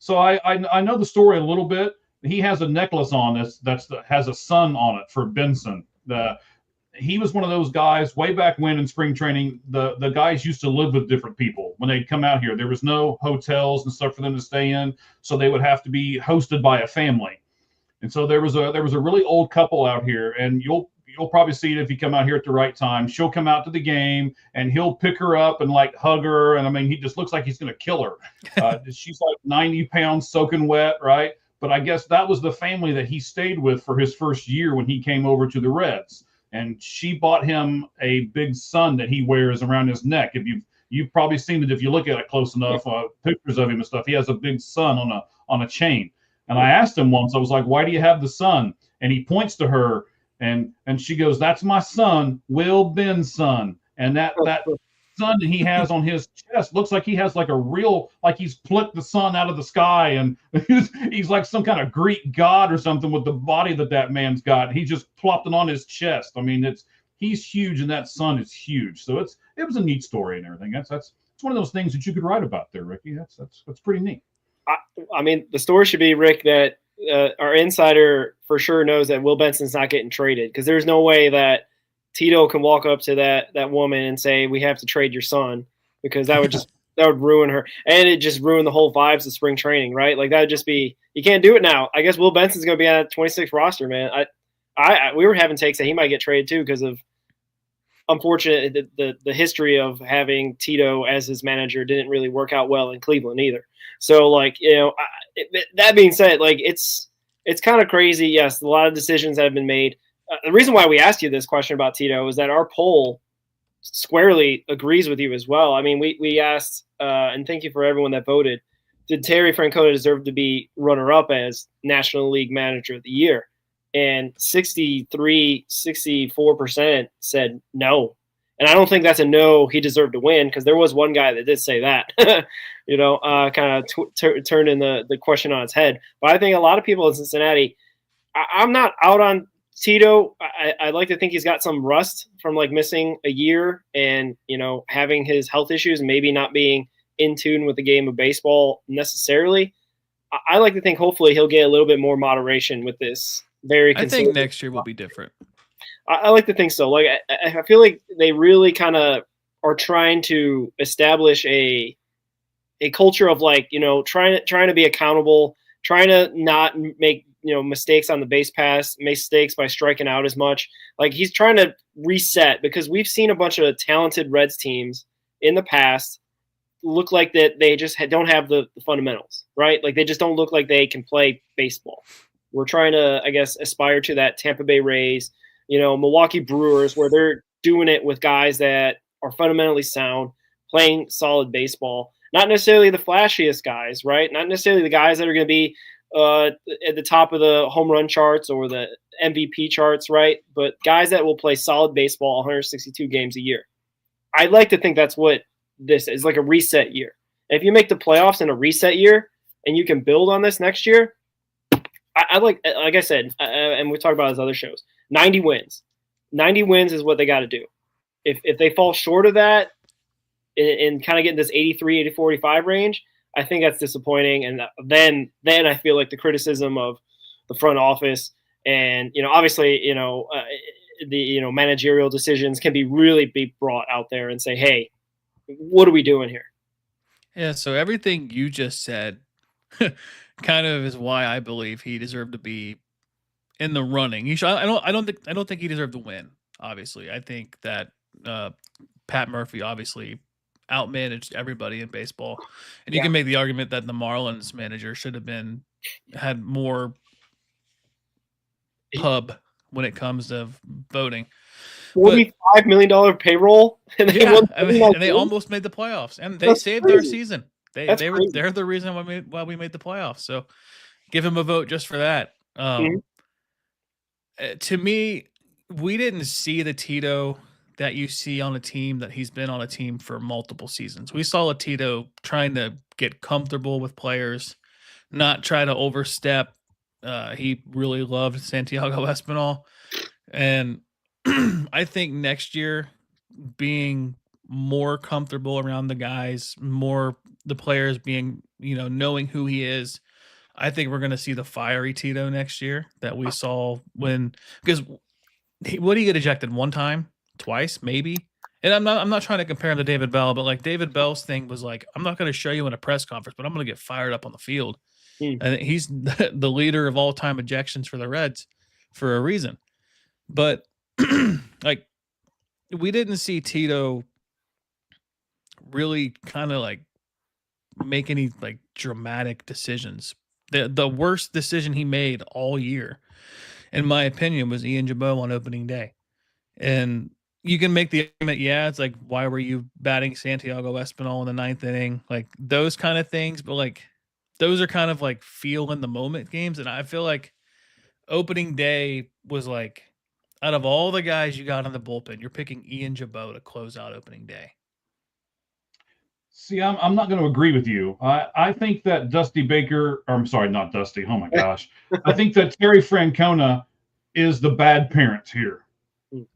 so I know the story a little bit. He has a necklace on has a sun on it for Benson. He was one of those guys way back when in spring training, the guys used to live with different people when they'd come out here. There was no hotels and stuff for them to stay in, so they would have to be hosted by a family. And so there was a really old couple out here, and you'll probably see it if you come out here at the right time. She'll come out to the game and he'll pick her up and like hug her. And I mean, he just looks like he's going to kill her. She's like 90 pounds soaking wet, right? But I guess that was the family that he stayed with for his first year when he came over to the Reds. And she bought him a big sun that he wears around his neck. If you've probably seen it if you look at it close enough, pictures of him and stuff. He has a big sun on a chain. And I asked him once, I was like, "Why do you have the sun?" And he points to her, and she goes, "That's my son, Will Ben's son." And that sun that he has on his chest looks like he has like a real, like he's plucked the sun out of the sky, and he's like some kind of Greek god or something with the body that man's got. He just plopped it on his chest. I mean, he's huge, and that sun is huge. So it was a neat story and everything. That's one of those things that you could write about there, Ricky. That's pretty neat. I mean, the story should be, Rick, that our insider for sure knows that Will Benson's not getting traded, because there's no way that Tito can walk up to that woman and say, "We have to trade your son," because that would ruin her, and it just ruin the whole vibes of spring training, right? Like that would just be, you can't do it now. I guess Will Benson's going to be on that 26 roster, man. We were having takes that he might get traded too because of unfortunate the history of having Tito as his manager didn't really work out well in Cleveland either. So like, that being said, like it's kind of crazy. Yes, a lot of decisions have been made. The reason why we asked you this question about Tito is that our poll squarely agrees with you as well. I mean, we asked, and thank you for everyone that voted, did Terry Francona deserve to be runner-up as National League Manager of the Year? And 64% said no. And I don't think that's a no, he deserved to win, because there was one guy that did say that, kind of turning the question on its head. But I think a lot of people in Cincinnati, I'm not out on Tito. I like to think he's got some rust from like missing a year and, having his health issues and maybe not being in tune with the game of baseball necessarily. I like to think hopefully he'll get a little bit more moderation with this. I think next year will be different. I like to think so. Like I feel like they really kind of are trying to establish a culture of like, trying to be accountable, trying to not make mistakes on the base pass, mistakes by striking out as much. Like he's trying to reset, because we've seen a bunch of talented Reds teams in the past look like that they just don't have the fundamentals, right? Like they just don't look like they can play baseball. We're trying to, I guess, aspire to that Tampa Bay Rays, Milwaukee Brewers, where they're doing it with guys that are fundamentally sound, playing solid baseball. Not necessarily the flashiest guys, right? Not necessarily the guys that are going to be at the top of the home run charts or the MVP charts, right? But guys that will play solid baseball 162 games a year. I'd like to think that's what this is, like a reset year. If you make the playoffs in a reset year and you can build on this next year, I like I said, and we talked about this other shows, 90 wins. 90 wins is what they got to do. If they fall short of that and kind of get in this 83, 84, 85 range, I think that's disappointing. And then I feel like the criticism of the front office and, obviously, the, managerial decisions can really be brought out there and say, hey, what are we doing here? Yeah, so everything you just said kind of is why I believe he deserved to be in the running. I don't think he deserved to win. Obviously, I think that Pat Murphy obviously outmanaged everybody in baseball, and you can make the argument that the Marlins manager should have had more pub when it comes to voting. $45 million payroll, and they almost made the playoffs, and they saved our season. They're the reason why we made the playoffs. So give him a vote just for that. To me, we didn't see the Tito that you see on a team that he's been on a team for multiple seasons. We saw a Tito trying to get comfortable with players, not try to overstep. He really loved Santiago Espinal. And I think next year being more comfortable around the guys, more the players being, knowing who he is, I think we're going to see the fiery Tito next year that we saw because what did he get ejected one time, twice, maybe? And I'm not trying to compare him to David Bell, but like David Bell's thing was like, I'm not going to show you in a press conference, but I'm going to get fired up on the field. And he's the leader of all time ejections for the Reds for a reason. But like, we didn't see Tito really kind of like make any like dramatic decisions. The worst decision he made all year, in my opinion, was Ian Jabot on opening day. And you can make the argument, it's like, why were you batting Santiago Espinal in the ninth inning? Like those kind of things, but like those are kind of like feel in the moment games. And I feel like opening day was like, out of all the guys you got in the bullpen, you're picking Ian Jabot to close out opening day. See, I'm not going to agree with you. I think that Dusty Baker, or I'm sorry, not Dusty. Oh my gosh. I think that Terry Francona is the bad parent here.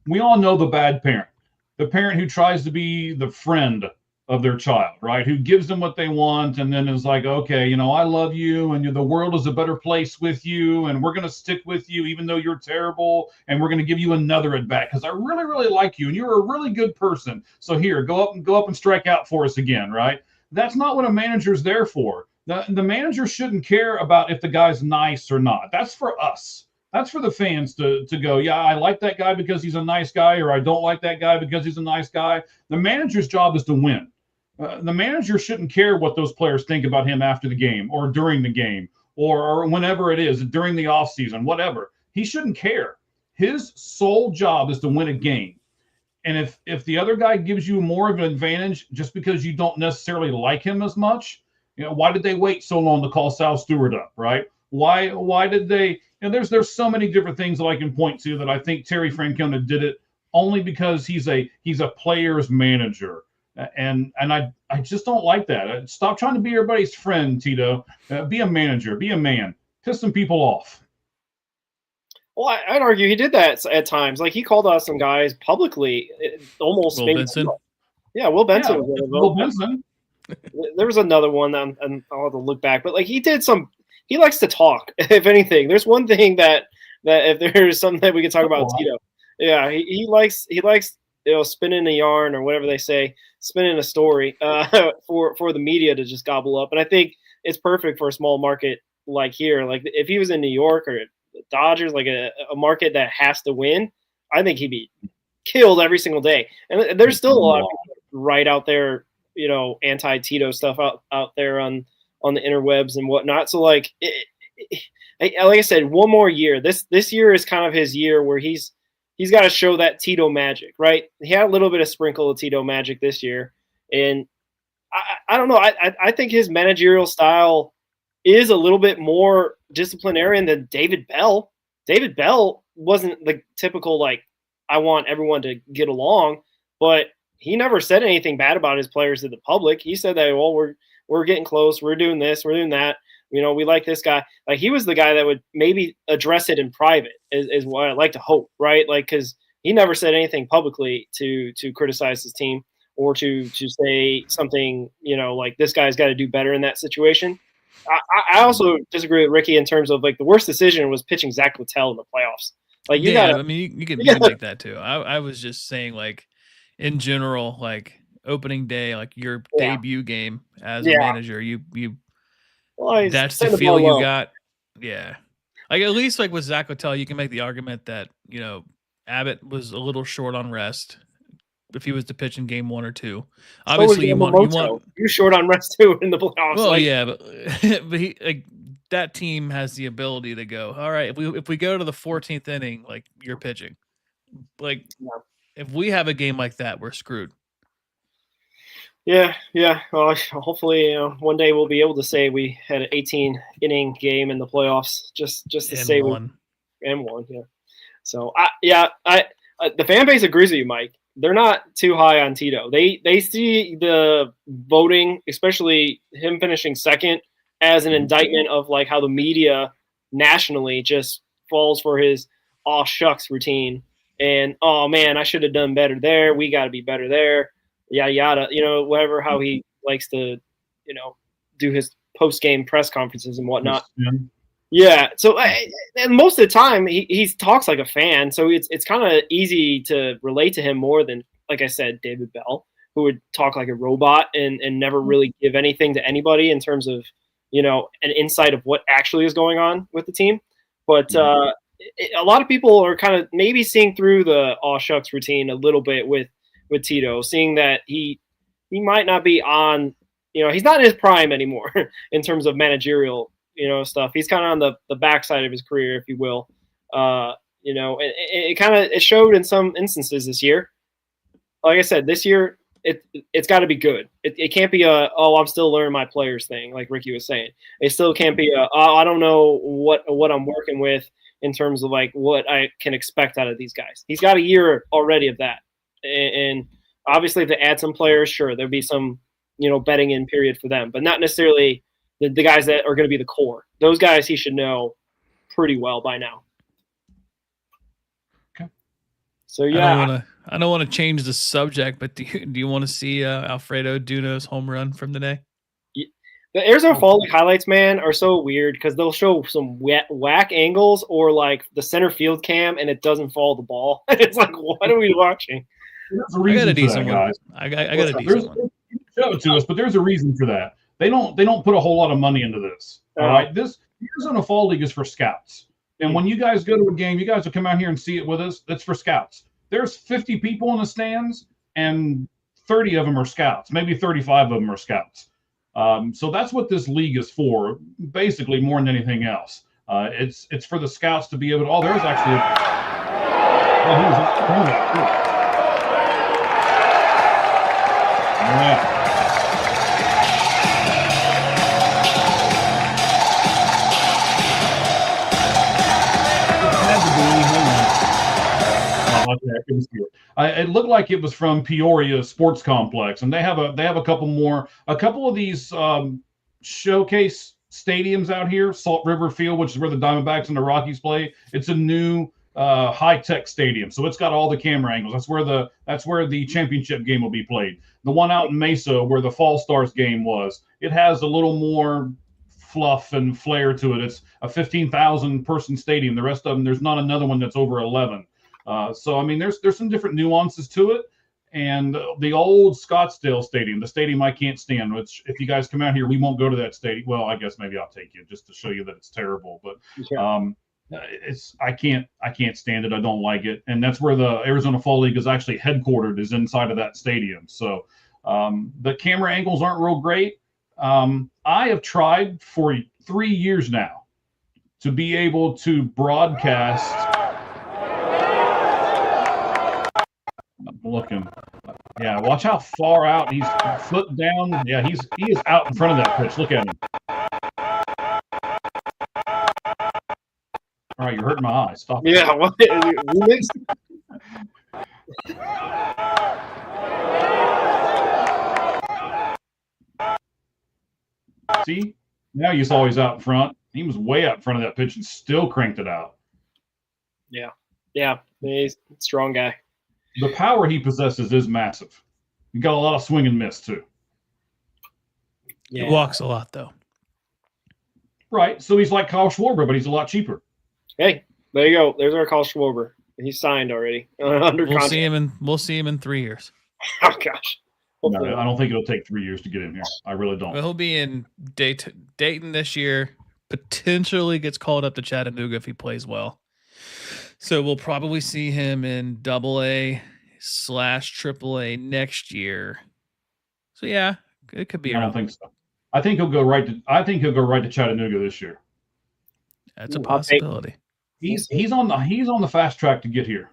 We all know the bad parent, the parent who tries to be the friend of their child, right? Who gives them what they want and then is like, okay, I love you and the world is a better place with you and we're going to stick with you even though you're terrible and we're going to give you another at bat because I really, really like you and you're a really good person. So here, go up and strike out for us again, right? That's not what a manager's there for. The manager shouldn't care about if the guy's nice or not. That's for us. That's for the fans to go, yeah, I like that guy because he's a nice guy, or I don't like that guy because he's a nice guy. The manager's job is to win. The manager shouldn't care what those players think about him after the game or during the game or whenever it is, during the offseason, whatever. He shouldn't care. His sole job is to win a game. And if the other guy gives you more of an advantage just because you don't necessarily like him as much, why did they wait so long to call Sal Stewart up, right? Why did they? There's so many different things that I can point to that I think Terry Francona did it only because he's a player's manager. And I just don't like that. Stop trying to be everybody's friend, Tito. Be a manager. Be a man. Piss some people off. Well, I'd argue he did that at times. Like he called out some guys publicly, almost. Will Benson. Yeah, Will Benson. Yeah, Will Benson. There was another one and I'll have to look back. But like he did some. He likes to talk. If anything, there's one thing that if there's something that we can talk about, Tito. Yeah, he likes spinning a yarn or whatever they say, spinning a story for the media to just gobble up. And I think it's perfect for a small market like here. Like if he was in New York or the Dodgers, like a market that has to win, I think he'd be killed every single day. And there's still a lot of people right out there, anti-Tito stuff out there on the interwebs and whatnot. So like I said, one more year. This year is kind of his year where he's got to show that Tito magic, right? He had a little bit of sprinkle of Tito magic this year. And I don't know. I think his managerial style is a little bit more disciplinarian than David Bell. David Bell wasn't the typical, like, I want everyone to get along, but he never said anything bad about his players to the public. He said that, well, we're getting close. We're doing this. We're doing that. We like this guy. Like, he was the guy that would maybe address it in private is what I'd like to hope, right? Like, because he never said anything publicly to criticize his team or to say something, like this guy's got to do better in that situation. I also disagree with Ricky in terms of, like, the worst decision was pitching Zach Littell in the playoffs. Like, you can make that too. I was just saying, like, in general, like, opening day, like your debut game as a manager, that's the feel you got. Yeah. Like, at least, like, with Zach Littell, you can make the argument that, Abbott was a little short on rest if he was to pitch in game 1 or 2. Obviously, you're short on rest too in the playoffs. Well, yeah, but he, like, that team has the ability to go, all right, if we go to the 14th inning, like, you're pitching. Like, if we have a game like that, we're screwed. Yeah. Well, hopefully, one day we'll be able to say we had an 18-inning game in the playoffs, just to say won. And won. Yeah. So the fan base agrees with you, Mike. They're not too high on Tito. They see the voting, especially him finishing second, as an indictment of, like, how the media nationally just falls for his "aw shucks" routine and, oh man, I should have done better there. We got to be better there. Yada yada. Whatever. How he likes to, do his post-game press conferences and whatnot. Yeah. So, and most of the time he talks like a fan, so it's kind of easy to relate to him more than, like I said, David Bell, who would talk like a robot and never really give anything to anybody in terms of, an insight of what actually is going on with the team. But a lot of people are kind of maybe seeing through the "aw shucks" routine a little bit with Tito, seeing that he might not be on, he's not in his prime anymore in terms of managerial, stuff. He's kind of on the backside of his career, if you will. It showed in some instances this year. Like I said, this year it's got to be good. It can't be I'm still learning my players thing, like Ricky was saying. It still can't be I don't know what I'm working with in terms of, like, what I can expect out of these guys. He's got a year already of that. And obviously, if they add some players, sure, there'll be some, betting in period for them, but not necessarily the guys that are going to be the core. Those guys he should know pretty well by now. Okay. So, yeah. I don't want to change the subject, but do you want to see Alfredo Duno's home run from today? The Arizona Fall League highlights, man, are so weird because they'll show some whack angles or, like, the center field cam and it doesn't follow the ball. It's like, what are we watching? I got a decent one. I got a decent one. Show it to us, but there's a reason for that. They don't put a whole lot of money into this. All right, this Arizona Fall League is for scouts, and when you guys go to a game, you guys will come out here and see it with us. That's for scouts. There's 50 people in the stands, and 30 of them are scouts. Maybe 35 of them are scouts. So that's what this league is for, basically, more than anything else. It's for the scouts to be able to. Oh, there's actually. Yeah. It looked like it was from Peoria Sports Complex, and they have a couple of these showcase stadiums out here. Salt River Field, which is where the Diamondbacks and the Rockies play. It's a new high-tech stadium, so it's got all the camera angles. That's where the championship game will be played. The one out in Mesa, where the Fall Stars game was, it has a little more fluff and flair to it. It's a 15,000 person stadium. The rest of them, there's not another one that's over 11. So I mean, there's some different nuances to it. And the old Scottsdale Stadium, the stadium I can't stand, which if you guys come out here, we won't go to that stadium. Well, I guess maybe I'll take you just to show you that it's terrible. But I can't stand it. I don't like it. And that's where the Arizona Fall League is actually headquartered, is inside of that stadium. So the camera angles aren't real great. I have tried for 3 years now to be able to broadcast. I'm looking. Yeah, watch how far out he's foot down. Yeah, he is out in front of that pitch. Look at him. All right, you're hurting my eyes. Stop. Yeah, what? See, now you saw he's out in front. He was way out in front of that pitch and still cranked it out. Yeah, he's a strong guy. The power he possesses is massive. He got a lot of swing and miss too. Yeah. He walks a lot though. Right. So he's like Kyle Schwarber, but he's a lot cheaper. Hey, there you go. There's our Kyle Schwarber. He's signed already under We'll contract. we'll see him in 3 years. Oh gosh. No, I don't think it'll take 3 years to get in here. I really don't. Well, he'll be in Dayton this year. Potentially gets called up to Chattanooga if he plays well. So we'll probably see him in AA/AAA next year. So yeah, it could be. I don't think so. I think he'll go right to Chattanooga this year. That's a possibility. He's on the fast track to get here.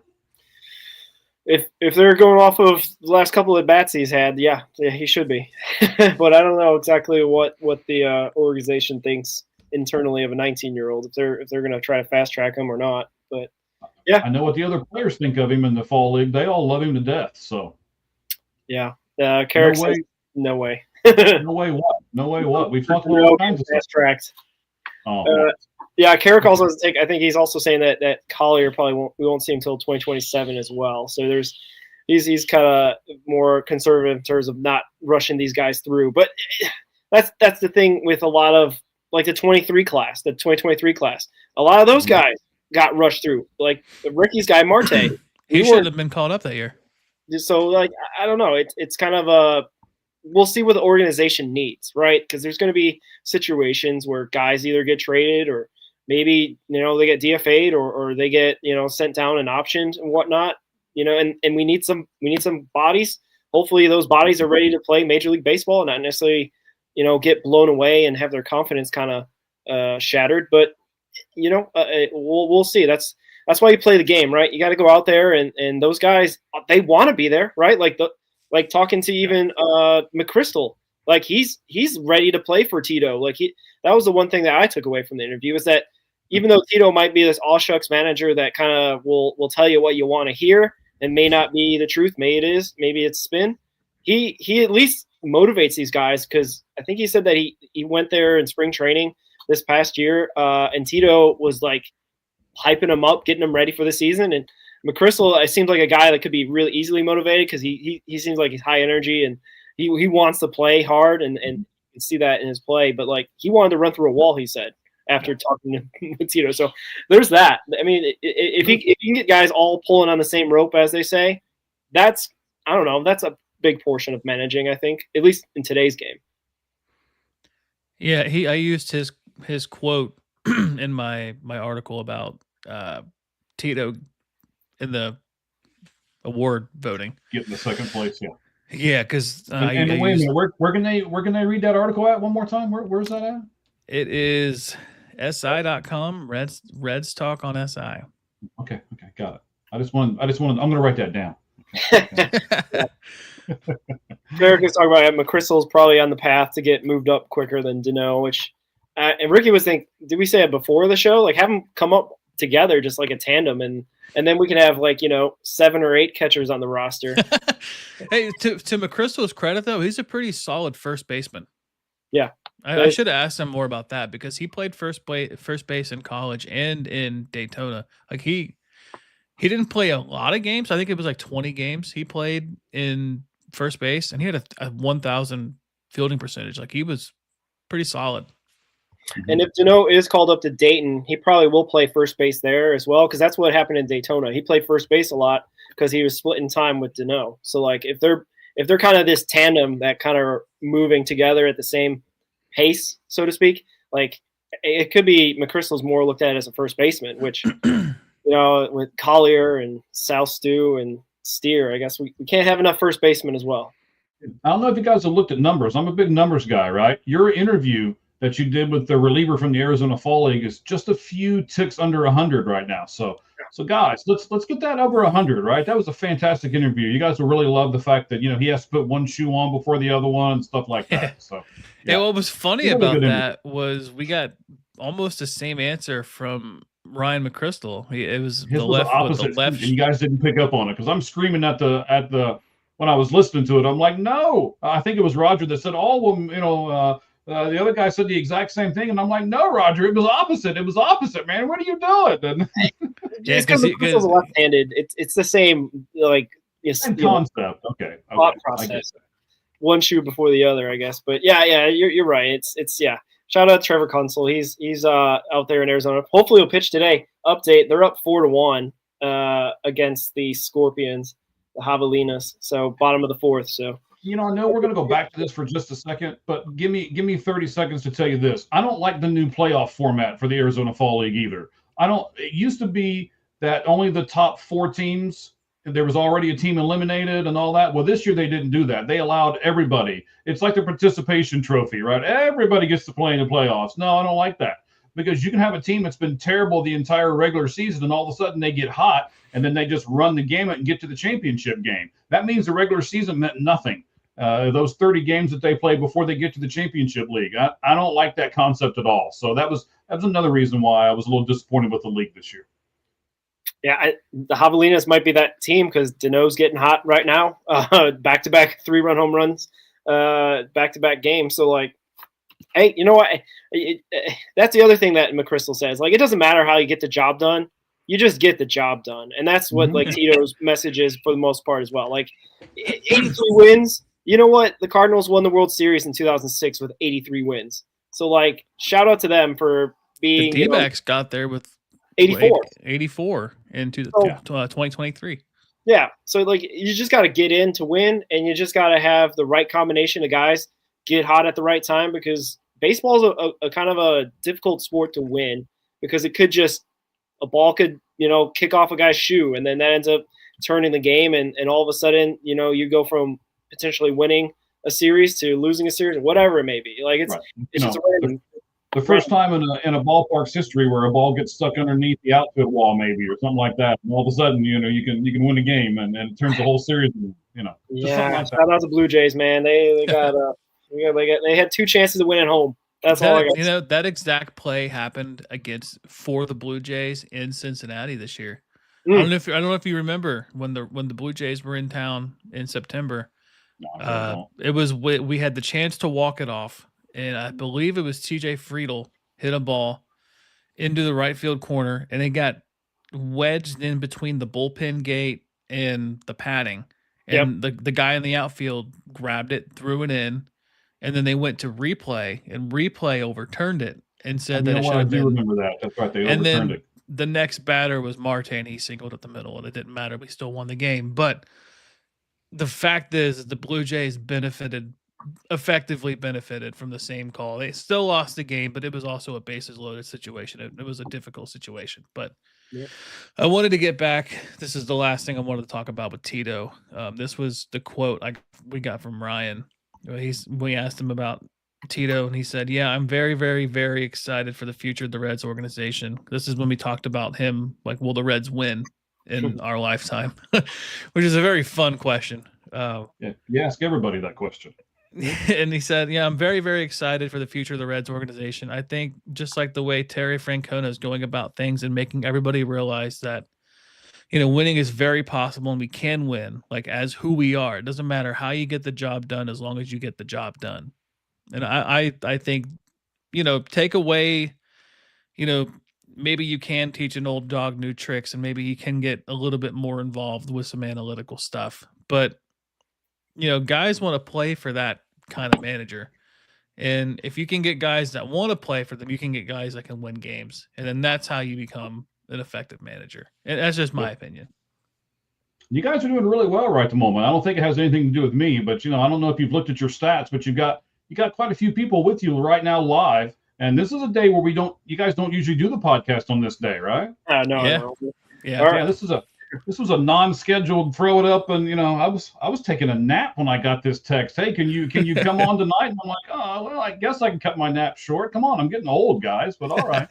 If they're going off of the last couple of bats he's had, yeah, he should be. But I don't know exactly what the organization thinks internally of a 19-year-old, if they're going to try to fast track him or not. But yeah, I know what the other players think of him in the fall league. They all love him to death. So yeah, Carrick says no way. No way what? No way what? We've talked about all kinds of stuff. Fast tracked. Oh. Yeah, Carrick also has to take. I think he's also saying that Collier we won't see him until 2027 as well. So he's kind of more conservative in terms of not rushing these guys through. But that's the thing with a lot of like the 2023 class. A lot of those guys got rushed through. Like Ricky's guy Marte, he should have been called up that year. So like I don't know. It's kind of a. We'll see what the organization needs, right? Because there's going to be situations where guys either get traded or maybe, they get DFA'd or they get, sent down and optioned and whatnot, and we need some bodies. Hopefully those bodies are ready to play Major League Baseball and not necessarily, get blown away and have their confidence kind of shattered. But, we'll see. That's why you play the game, right? You got to go out there and those guys, they want to be there, right? Like talking to even McChrystal, like he's ready to play for Tito. Like that was the one thing that I took away from the interview is that even though Tito might be this all shucks manager that kind of will tell you what you want to hear and may not be the truth, maybe it's spin. He at least motivates these guys because I think he said that he went there in spring training this past year and Tito was like hyping him up, getting him ready for the season. And McChrystal, it seems like a guy that could be really easily motivated because he seems like he's high energy and he wants to play hard and you can see that in his play. But like he wanted to run through a wall, he said, after talking to Tito. So there's that. I mean, if you can get guys all pulling on the same rope, as they say, that's a big portion of managing, I think, at least in today's game. Yeah, I used his quote in my article about Tito in the award voting. Getting the second place, yeah. Yeah, because wait a minute, where can they read that article at one more time? Where's that at? It is SI.com, Reds Talk on SI. Okay, got it. I'm gonna write that down. Derek was talking about McChrystal's probably on the path to get moved up quicker than Dano, which and Ricky was thinking, did we say it before the show? Like have them come up together just like a tandem and then we can have 7 or 8 catchers on the roster. Hey, to McChrystal's credit though, he's a pretty solid first baseman. Yeah. I should have asked him more about that because he played first base in college and in Daytona. Like he didn't play a lot of games. I think it was like 20 games he played in first base, and he had a 1,000 fielding percentage. Like he was pretty solid. And if Dano is called up to Dayton, he probably will play first base there as well because that's what happened in Daytona. He played first base a lot because he was splitting time with Dano. So like if they're kind of this tandem that kind of moving together at the same pace, so to speak, like it could be McChrystal's more looked at as a first baseman, which with Collier and South Stew and Steer, I guess we can't have enough first basemen as well. I don't know if you guys have looked at numbers. I'm a big numbers guy, right? Your interview that you did with the reliever from the Arizona Fall League is just a few ticks under 100 right now. So guys, let's get that over 100, right? That was a fantastic interview. You guys will really love the fact that he has to put one shoe on before the other one and stuff like that. So yeah, what was funny about that was we got almost the same answer from Ryan McChrystal. It was his the was left opposite, with the left. and you guys didn't pick up on it because I'm screaming at the when I was listening to it. I'm like, no, I think it was Roger that said all of them, The other guy said the exact same thing, and I'm like, no, Roger, it was opposite. It was opposite, man. What are you doing? And Yeah, it's because McChrystal's left-handed. It's the same same concept. Okay. Thought process. One shoe before the other, I guess. But yeah, you're right. It's Shout out Trevor Kunsel. He's out there in Arizona. Hopefully he'll pitch today. Update: they're up 4-1 against the Scorpions, the Javelinas. So bottom of the fourth. So I know we're going to go back to this for just a second, but give me 30 seconds to tell you this. I don't like the new playoff format for the Arizona Fall League either. It used to be that only the top 4 teams, there was already a team eliminated and all that. Well, this year they didn't do that. They allowed everybody. It's like the participation trophy, right? Everybody gets to play in the playoffs. No, I don't like that, because you can have a team that's been terrible the entire regular season, and all of a sudden they get hot, and then they just run the gamut and get to the championship game. That means the regular season meant nothing. Those 30 games that they play before they get to the championship league. I don't like that concept at all. So that was another reason why I was a little disappointed with the league this year. Yeah, the Javelinas might be that team because Dano's getting hot right now. Back-to-back 3-run home runs, back-to-back games. So, hey, you know what? That's the other thing that McChrystal says. It doesn't matter how you get the job done. You just get the job done. And that's what, Tito's message is for the most part as well. 83 wins. You know what? The Cardinals won the World Series in 2006 with 83 wins. So, shout out to them for being – the D-backs got there with 84 in 2023. Yeah. So, you just got to get in to win, and you just got to have the right combination of guys get hot at the right time, because baseball is a kind of a difficult sport to win, because it could just – a ball could, kick off a guy's shoe, and then that ends up turning the game, and all of a sudden, you go from potentially winning a series to losing a series, or whatever it may be. It's just a random. The first time in a ballpark's history where a ball gets stuck underneath the outfield wall, maybe, or something like that, and all of a sudden, you can win a game, and it turns the whole series. Yeah. Shout out to Blue Jays, man. They got they had 2 chances to win at home. That's all I got. That exact play happened for the Blue Jays in Cincinnati this year. I don't know if you remember when the Blue Jays were in town in September. No, it was we had the chance to walk it off, and I believe it was TJ Friedel hit a ball into the right field corner, and it got wedged in between the bullpen gate and the padding. And the guy in the outfield grabbed it, threw it in, and then they went to replay, and replay overturned it and said that it should have been. I do remember that. That's right. They overturned it. The next batter was Marte, and he singled at the middle, and it didn't matter. We still won the game. But the fact is, the Blue Jays effectively benefited from the same call. They still lost the game, but it was also a bases loaded situation. It was a difficult situation. But I wanted to get back. This is the last thing I wanted to talk about with Tito. This was the quote we got from Ryan. We asked him about Tito, and he said, "Yeah, I'm very, very, very excited for the future of the Reds organization." This is when we talked about him, will the Reds win in our lifetime? Which is a very fun question. You ask everybody that question. And he said, "Yeah, I'm very, very excited for the future of the Reds organization. I think just like the way Terry Francona is going about things and making everybody realize that, winning is very possible, and we can win, as who we are. It doesn't matter how you get the job done, as long as you get the job done." And I think, take away, maybe you can teach an old dog new tricks, and maybe he can get a little bit more involved with some analytical stuff. But, guys want to play for that kind of manager. And if you can get guys that want to play for them, you can get guys that can win games. And then that's how you become an effective manager. And that's just my opinion. You guys are doing really well right at the moment. I don't think it has anything to do with me, but I don't know if you've looked at your stats, but you got quite a few people with you right now live. And this is a day where you guys don't usually do the podcast on this day, right? No. Yeah. Right. This was a non-scheduled throw it up, and I was taking a nap when I got this text. Hey, can you come on tonight? And I'm like, oh well, I guess I can cut my nap short. Come on, I'm getting old, guys, but all right.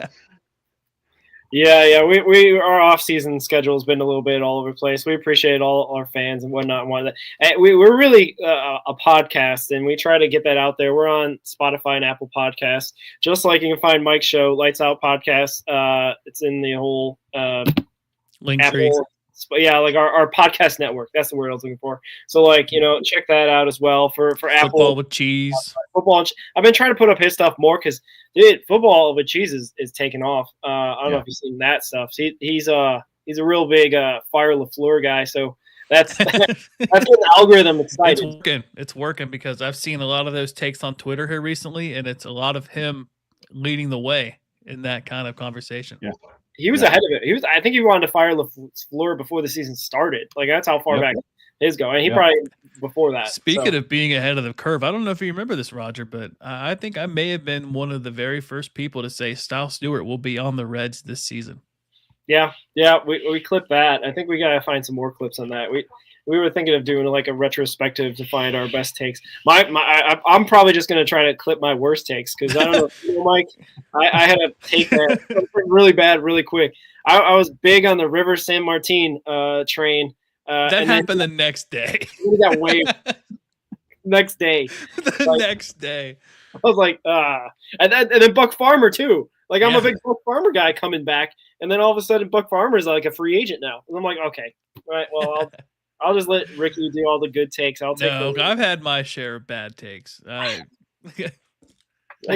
Yeah. Our off-season schedule has been a little bit all over the place. We appreciate all our fans and whatnot. We're really a podcast, and we try to get that out there. We're on Spotify and Apple Podcasts, just like you can find Mike's show, Lights Out Podcast. It's in the whole link Apple, tree. but yeah, like our podcast network. That's the word I was looking for. So like, check that out as well for Apple. Football with cheese. Football. I've been trying to put up his stuff more because dude, football with cheese is taking off. I don't know if you've seen that stuff. So he's a real big Fire LaFleur guy. So that's getting the algorithm excited. It's working because I've seen a lot of those takes on Twitter here recently, and it's a lot of him leading the way in that kind of conversation. Yeah. He was ahead of it. I think he wanted to fire LaFleur before the season started. Like that's how far back his going. He probably before that. Speaking of being ahead of the curve, I don't know if you remember this, Roger, but I think I may have been one of the very first people to say Styles Stewart will be on the Reds this season. Yeah, we clipped that. I think we gotta find some more clips on that. We were thinking of doing like a retrospective to find our best takes. I'm probably just gonna try to clip my worst takes because I don't know, Mike. I had a take that really bad, really quick. I was big on the River San Martin train. That happened the next day. We got waved. Next day. Next day. I was like, and then Buck Farmer too. Like I'm a big Buck Farmer guy coming back, and then all of a sudden Buck Farmer is like a free agent now, and I'm like, okay, all right, well I'll just let Ricky do all the good takes. I'll take. No, I've had my share of bad takes. Hey,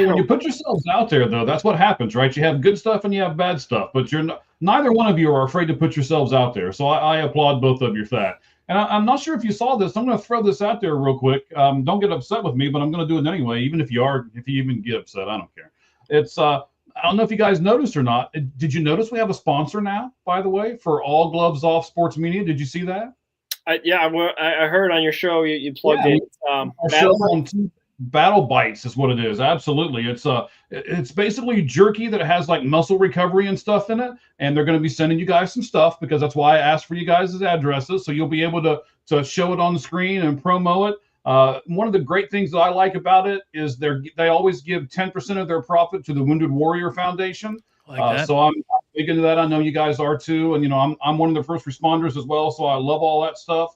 when you put yourselves out there, though, that's what happens, right? You have good stuff and you have bad stuff, but neither one of you are afraid to put yourselves out there. So I applaud both of you for that. And I'm not sure if you saw this. I'm going to throw this out there real quick. Don't get upset with me, but I'm going to do it anyway. Even if you even get upset, I don't care. It's I don't know if you guys noticed or not. Did you notice we have a sponsor now, by the way, for All Gloves Off Sports Media? Did you see that? I heard on your show you plugged in. Our show on Battle Bites is what it is. Absolutely. It's basically jerky that has like muscle recovery and stuff in it. And they're going to be sending you guys some stuff because that's why I asked for you guys' addresses. So you'll be able to show it on the screen and promo it. One of the great things that I like about it is they always give 10% of their profit to the Wounded Warrior Foundation. So I'm big into that. I know you guys are too. And, I'm one of the first responders as well. So I love all that stuff.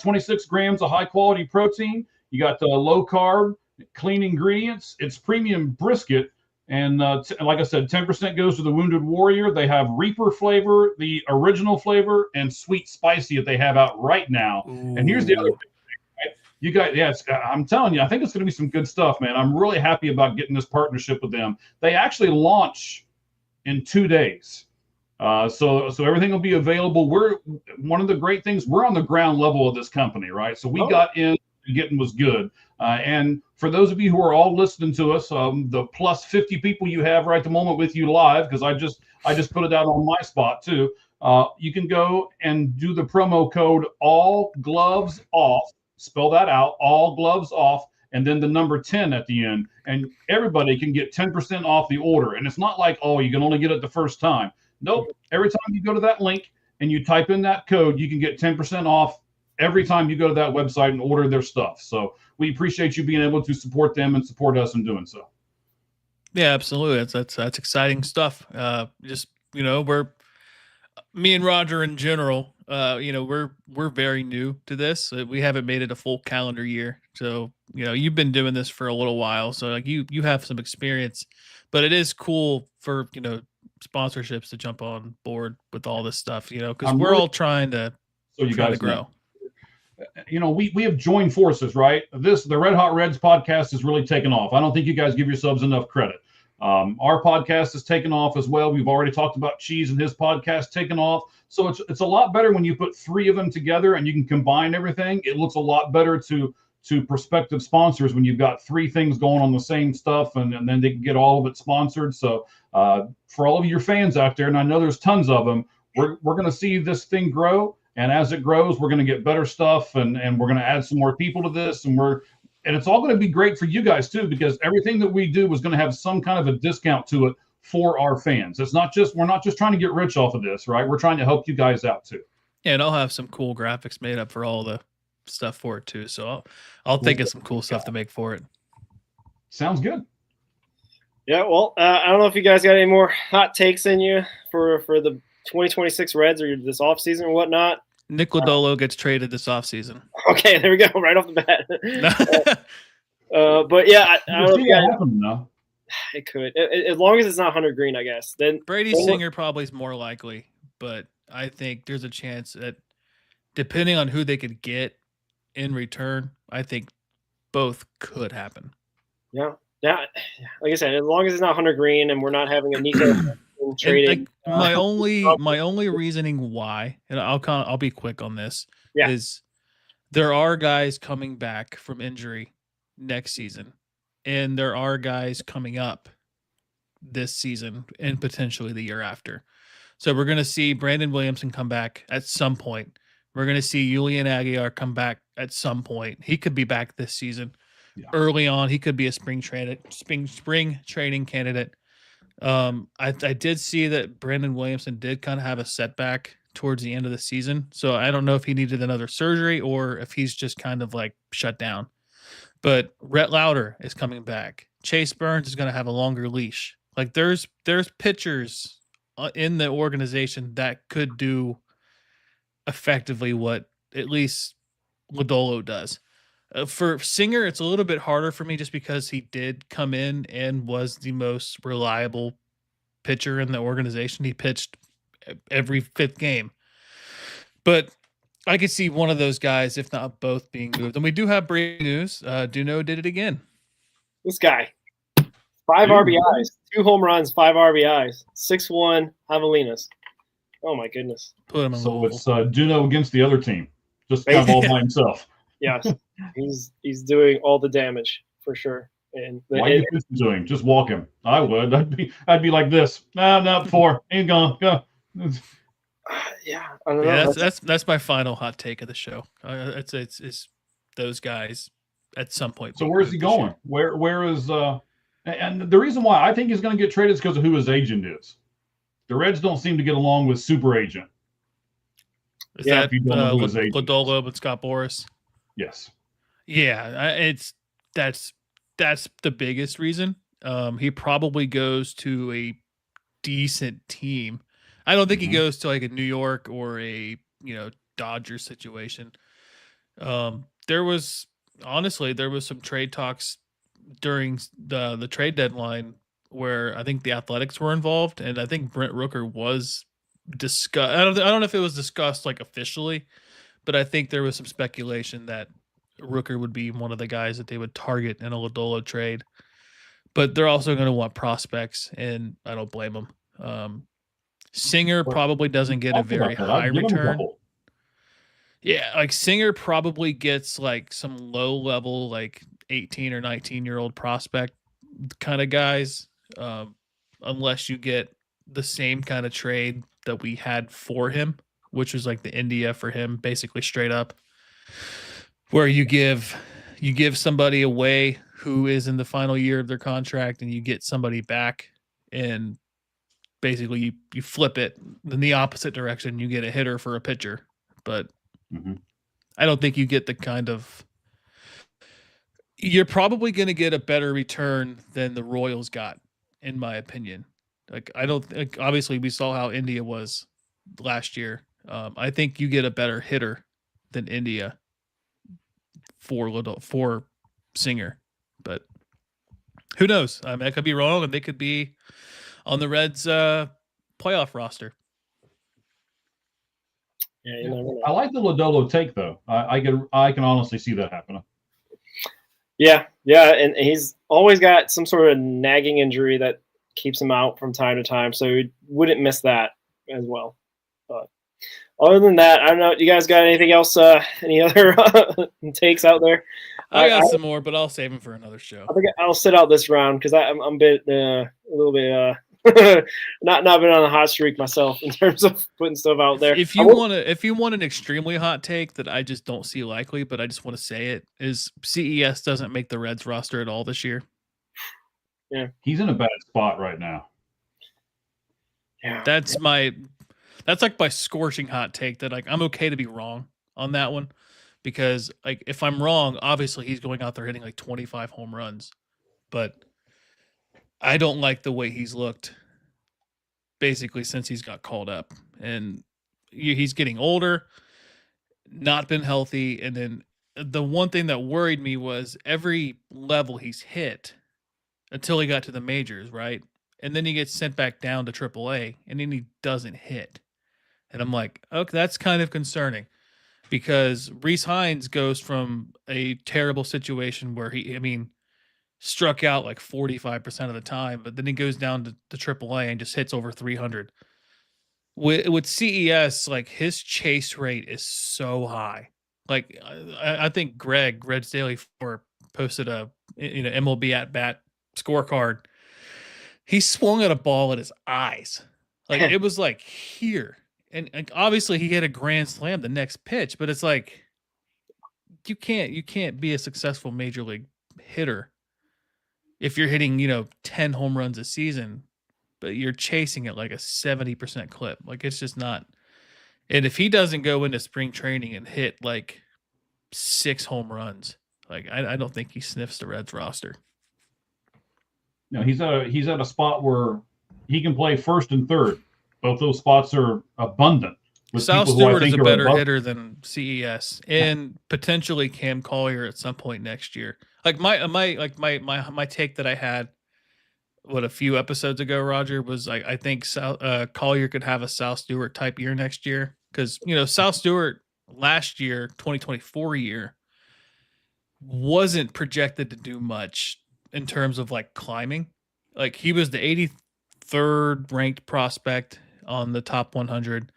26 grams of high quality protein. You got the low carb, clean ingredients. It's premium brisket. And like I said, 10% goes to the Wounded Warrior. They have Reaper flavor, the original flavor, and sweet spicy that they have out right now. Ooh. And here's the other thing. You guys, I'm telling you, I think it's going to be some good stuff, man. I'm really happy about getting this partnership with them. They actually launch in 2 days. So everything will be available. One of the great things, we're on the ground level of this company, right? So we got in, getting was good. And for those of you who are all listening to us, the plus 50 people you have right at the moment with you live, because I just put it out on my spot too. You can go and do the promo code All Gloves Off. Spell that out, All Gloves Off, and then the number 10 at the end. And everybody can get 10% off the order. And it's not like, you can only get it the first time. Nope. Every time you go to that link and you type in that code, you can get 10% off every time you go to that website and order their stuff. So we appreciate you being able to support them and support us in doing so. Yeah, absolutely. That's exciting stuff. Me and Roger in general, we're very new to this. We haven't made it a full calendar year. So, you've been doing this for a little while. So like you have some experience, but it is cool for, sponsorships to jump on board with all this stuff, because we're all trying to grow. We have joined forces, right? The Red Hot Reds podcast is really taken off. I don't think you guys give yourselves enough credit. Our podcast has taken off as well. We've already talked about Cheese and his podcast taken off. So it's a lot better when you put three of them together and you can combine everything. It looks a lot better to prospective sponsors when you've got three things going on the same stuff and then they can get all of it sponsored. So for all of your fans out there, and I know there's tons of them, we're going to see this thing grow. And as it grows, we're going to get better stuff and we're going to add some more people to this. And it's all going to be great for you guys too, because everything that we do is going to have some kind of a discount to it for our fans. We're not just trying to get rich off of this, right? We're trying to help you guys out too. Yeah, and I'll have some cool graphics made up for all the stuff for it too. So I'll think of some cool stuff to make for it. Sounds good. Yeah, well, I don't know if you guys got any more hot takes in you for the 2026 Reds or this offseason or whatnot. Nick Lodolo gets traded this offseason. Okay, there we go. Right off the bat. But yeah, I don't know if you guys, happen, though. It could, as long as it's not Hunter Green, I guess. Then Brady Singer probably is more likely, but I think there's a chance that depending on who they could get in return, I think both could happen. Yeah. Like I said, as long as it's not Hunter Green and we're not having a Nico traded. And my only reasoning why, and I'll be quick on this, is there are guys coming back from injury next season, and there are guys coming up this season and potentially the year after. So we're going to see Brandon Williamson come back at some point. We're going to see Julian Aguilar come back at some point. He could be back this season. Yeah. Early on, he could be a spring training candidate. I did see that Brandon Williamson did kind of have a setback towards the end of the season. So I don't know if he needed another surgery or if he's just kind of like shut down. But Rhett Lauder is coming back. Chase Burns is going to have a longer leash. Like there's pitchers in the organization that could do effectively what at least Lodolo does. For Singer, it's a little bit harder for me just because he did come in and was the most reliable pitcher in the organization. He pitched every fifth game. But I could see one of those guys, if not both, being moved. And we do have breaking news. Duno did it again. This guy. 5 RBIs, 2 home runs, 5 RBIs, 6-1 Javelinas. Oh, my goodness. Put him in so it's Duno against the other team. Just kind of all by himself. Yes. He's doing all the damage for sure. And why are you doing? Just walk him. I would. I'd be like this. No, 4. Ain't gone. Go. Yeah, I don't know. That's my final hot take of the show. It's those guys at some point. So where's he going? Where is and the reason why I think he's going to get traded is because of who his agent is. The Reds don't seem to get along with super agent. Is that Lodolo and Scott Boras? Yes. Yeah, that's the biggest reason. He probably goes to a decent team. I don't think he goes to like a New York or a Dodgers situation. There was some trade talks during the trade deadline where I think the Athletics were involved, and I think Brent Rooker was discussed. I don't know if it was discussed like officially, but I think there was some speculation that Rooker would be one of the guys that they would target in a Lodolo trade. But they're also going to want prospects, and I don't blame them. Singer probably doesn't get a very high return. Yeah, like Singer probably gets like some low level, like 18 or 19-year-old prospect kind of guys, unless you get the same kind of trade that we had for him, which was like the India for him, basically straight up, where you give somebody away who is in the final year of their contract and you get somebody back, and basically you flip it in the opposite direction. You get a hitter for a pitcher, but I don't think you get the kind of. You're probably going to get a better return than the Royals got, in my opinion. Like I don't think. Obviously, we saw how India was last year. I think you get a better hitter than India for Singer, but who knows? I mean, I could be wrong, and they could be on the Reds' playoff roster. Yeah, I like the Lodolo take though. I can honestly see that happening. Yeah, and he's always got some sort of nagging injury that keeps him out from time to time, so you wouldn't miss that as well. But other than that, I don't know. You guys got anything else? Any other takes out there? I got some more, but I'll save them for another show. I think I'll sit out this round because I'm a little bit not been on a hot streak myself in terms of putting stuff out there. If you want an extremely hot take that I just don't see likely, but I just want to say it, is CES doesn't make the Reds roster at all this year. Yeah, he's in a bad spot right now. Yeah, that's like my scorching hot take that like I'm okay to be wrong on that one, because like if I'm wrong, obviously he's going out there hitting like 25 home runs, but I don't like the way he's looked basically since he's got called up, and he's getting older, not been healthy. And then the one thing that worried me was every level he's hit until he got to the majors, right? And then he gets sent back down to AAA, and then he doesn't hit. And I'm like, okay, that's kind of concerning because Reese Hines goes from a terrible situation where struck out like 45% of the time, but then he goes down to AAA and just hits over 300. With CES, like his chase rate is so high. Like I think Red's Daily 4 posted a MLB at bat scorecard. He swung at a ball at his eyes. Like it was like here. And obviously he hit a grand slam the next pitch, but it's like you can't be a successful major league hitter if you're hitting, 10 home runs a season, but you're chasing it like a 70% clip. Like it's just not. And if he doesn't go into spring training and hit like 6 home runs, like I don't think he sniffs the Reds roster. No, he's at a spot where he can play first and third. Both those spots are abundant. Sal Stewart is a better hitter than CES, and potentially Cam Collier at some point next year. Like my take that I had a few episodes ago, Roger, was I think Collier could have a Sal Stewart type year next year because Sal Stewart last year, 2024 year, wasn't projected to do much in terms of like climbing. Like he was the 83rd ranked prospect on the top 100,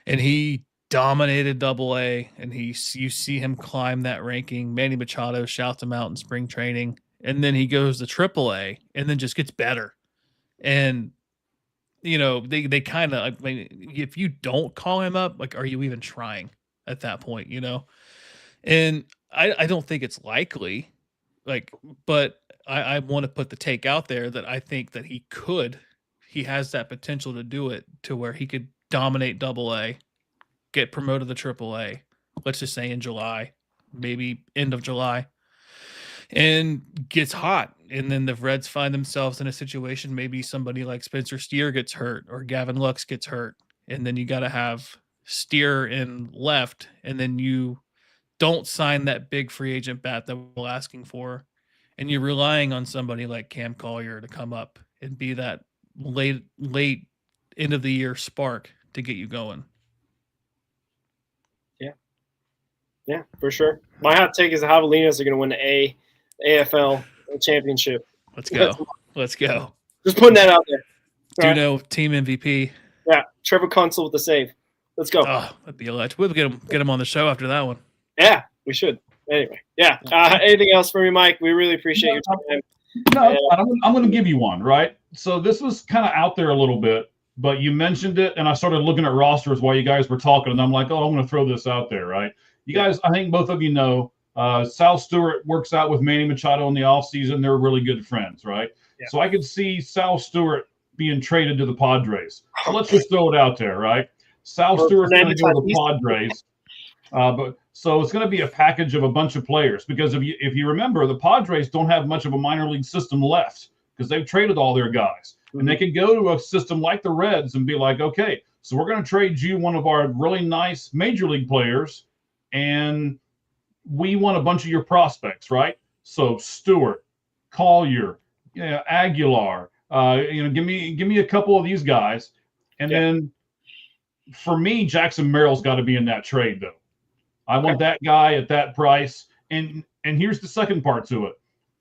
and he dominated AA. And you see him climb that ranking. Manny Machado shouts him out in spring training. And then he goes to AAA and then just gets better. And, they kind of, if you don't call him up, like, are you even trying at that point, And I don't think it's likely, but I want to put the take out there that I think that he has that potential to do it to where he could dominate AA, get promoted to AAA, let's just say in July, maybe end of July, and gets hot. And then the Reds find themselves in a situation, maybe somebody like Spencer Steer gets hurt or Gavin Lux gets hurt. And then you got to have Steer in left. And then you don't sign that big free agent bat that we're asking for. And you're relying on somebody like Cam Collier to come up and be that late end of the year spark to get you going. Yeah, for sure. My hot take is the Javelinas are going to win the AFL championship. Let's go. Let's go. Just putting that out there. Do you know team MVP? Yeah, Trevor Kunsel with the save. Let's go. Oh, that'd be electric. We'll get him on the show after that one. Yeah, we should. Anyway, yeah. Anything else for me, Mike? We really appreciate your time. No, I'm going to give you one, right? So this was kind of out there a little bit, but you mentioned it, and I started looking at rosters while you guys were talking, and I'm like, I'm going to throw this out there, right? You guys, I think both of you know, Sal Stewart works out with Manny Machado in the offseason. They're really good friends, right? Yeah. So I could see Sal Stewart being traded to the Padres. So let's just throw it out there, right? Sal Stewart's going to go to the Padres. So it's going to be a package of a bunch of players because if you remember, the Padres don't have much of a minor league system left because they've traded all their guys. Mm-hmm. And they could go to a system like the Reds and be like, okay, so we're going to trade you one of our really nice major league players, and we want a bunch of your prospects, right? So Stewart, Collier, Aguilar, give me a couple of these guys. And then for me, Jackson Merrill's got to be in that trade, though. I want that guy at that price. And here's the second part to it.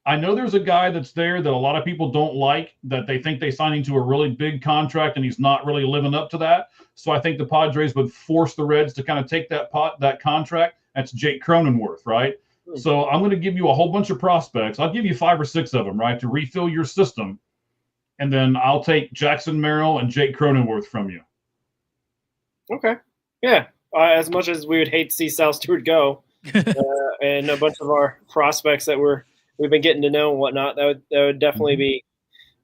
I know there's a guy that's there that a lot of people don't like, that they think they signed into a really big contract and he's not really living up to that. So I think the Padres would force the Reds to kind of take that contract. That's Jake Cronenworth, right? So I'm going to give you a whole bunch of prospects. I'll give you 5 or 6 of them, right, to refill your system. And then I'll take Jackson Merrill and Jake Cronenworth from you. Okay. Yeah. As much as we would hate to see Sal Stewart go, and a bunch of our prospects that we've been getting to know and whatnot, that would definitely be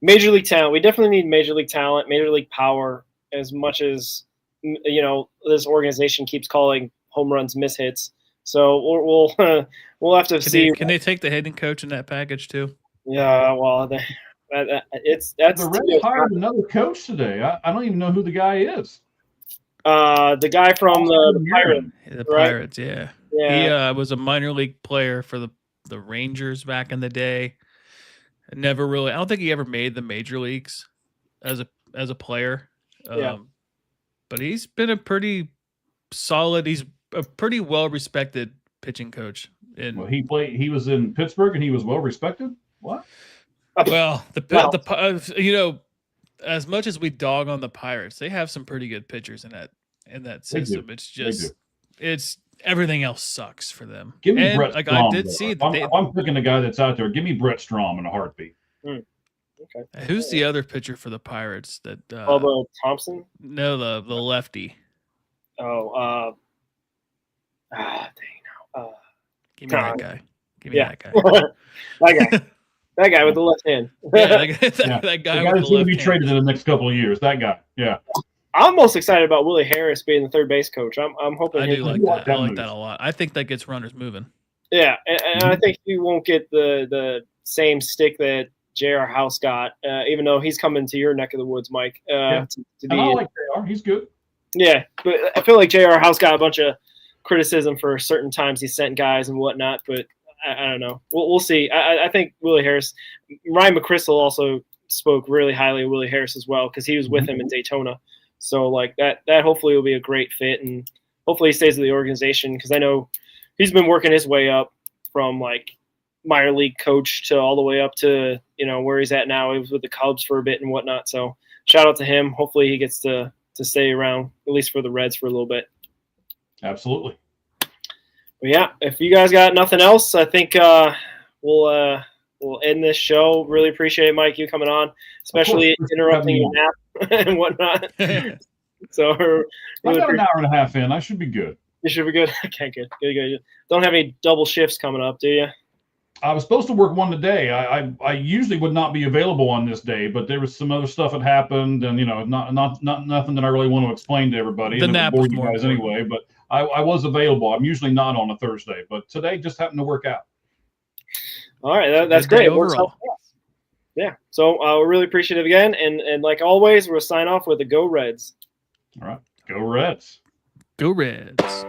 major league talent. We definitely need major league talent, major league power, as much as this organization keeps calling home runs miss hits. So we'll have to see. Can they take the hitting coach in that package too? Yeah, well, that's the Reds hired another coach today. I don't even know who the guy is. The guy from the Pirates. The Pirates, right? Yeah. He was a minor league player for the Rangers back in the day. Never really. I don't think he ever made the major leagues as a player. but he's been a pretty solid. He's a pretty well respected pitching coach. Well, he was in Pittsburgh and he was well respected. What? Well, as much as we dog on the Pirates, they have some pretty good pitchers in that system. It's just everything else sucks for them. Give me Brett like Strom. I did see if I'm picking a guy that's out there, give me Brett Strom in a heartbeat. Okay. Who's the other pitcher for the Pirates? That Bubba Thompson? No, the lefty. Oh, dang. Give me that guy. Give me that guy. that guy. That guy with the left hand. That guy The guy with that's the going to be left traded hand. in the next couple of years. That guy. Yeah. I'm most excited about Willie Harris being the third base coach. I'm hoping I do like like that. I that like move. that a lot. I think that gets runners moving. Yeah, and I think he won't get the same stick that J.R. House got, even though he's coming to your neck of the woods, Mike. To And I like JR. He's good. Yeah, but I feel like J.R. House got a bunch of criticism for certain times he sent guys and whatnot, but I don't know. We'll see. I think Willie Harris – Ryan McChrystal also spoke really highly of Willie Harris as well because he was with him in Daytona. So, like, that hopefully will be a great fit, and hopefully he stays with the organization because I know he's been working his way up from, like, minor league coach to all the way up to, where he's at now. He was with the Cubs for a bit and whatnot. So, shout out to him. Hopefully he gets to stay around, at least for the Reds, for a little bit. Absolutely. But yeah, if you guys got nothing else, I think we'll end this show. Really appreciate it, Mike, you coming on, especially interrupting your nap and whatnot. So I got an hour and a half in. I should be good. You should be good. Okay, good. Don't have any double shifts coming up, do you? I was supposed to work one today. I usually would not be available on this day, but there was some other stuff that happened, and not nothing that I really want to explain to everybody. The and nap it would was bore you more guys important. anyway. But I was available. I'm usually not on a Thursday, but today just happened to work out. All right, that's Good day great. Works out overall. for us. Yeah. So we're really appreciative again, and like always, we'll sign off with the Go Reds. All right, go Reds. Go Reds.